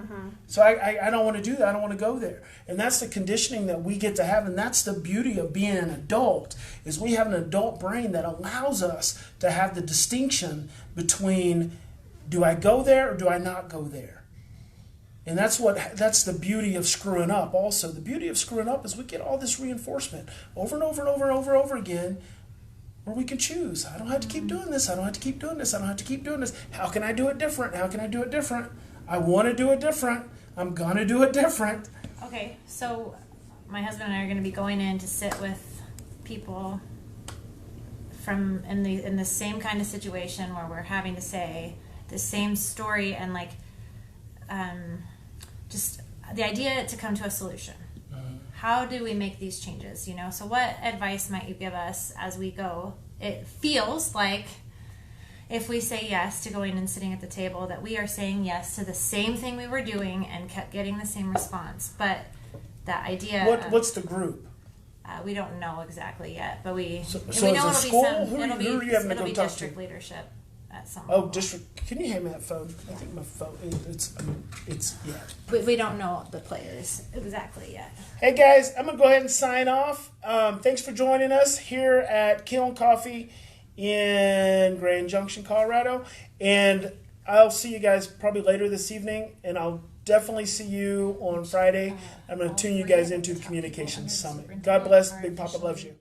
So I don't want to do that. I don't want to go there. And that's the conditioning that we get to have. And that's the beauty of being an adult, is we have an adult brain that allows us to have the distinction between, do I go there or do I not go there? And that's the beauty of screwing up. Also, the beauty of screwing up is we get all this reinforcement over and over and over and over and over again, where we can choose. I don't have to keep doing this. I don't have to keep doing this. I don't have to keep doing this. How can I do it different? How can I do it different? I want to do it different. I'm going to do it different. Okay, so my husband and I are going to be going in to sit with people from in the same kind of situation where we're having to say the same story, and just the idea to come to a solution. How do we make these changes? So what advice might you give us as we go? It feels like if we say yes to going and sitting at the table, that we are saying yes to the same thing we were doing and kept getting the same response. But that idea. What's the group? We don't know exactly yet, but we So we know is it it'll school? be some. Who are you having to It'll go be talk district to? leadership at some. Oh, district. Can you hand me that phone? I think my phone. It's yeah. We don't know the players exactly yet. Hey guys, I'm gonna go ahead and sign off. Thanks for joining us here at Kiln Coffee in Grand Junction, Colorado, and I'll see you guys probably later this evening, and I'll definitely see you on Friday. I'm gonna tune you guys into the Communications Summit. God bless. Big Papa loves you.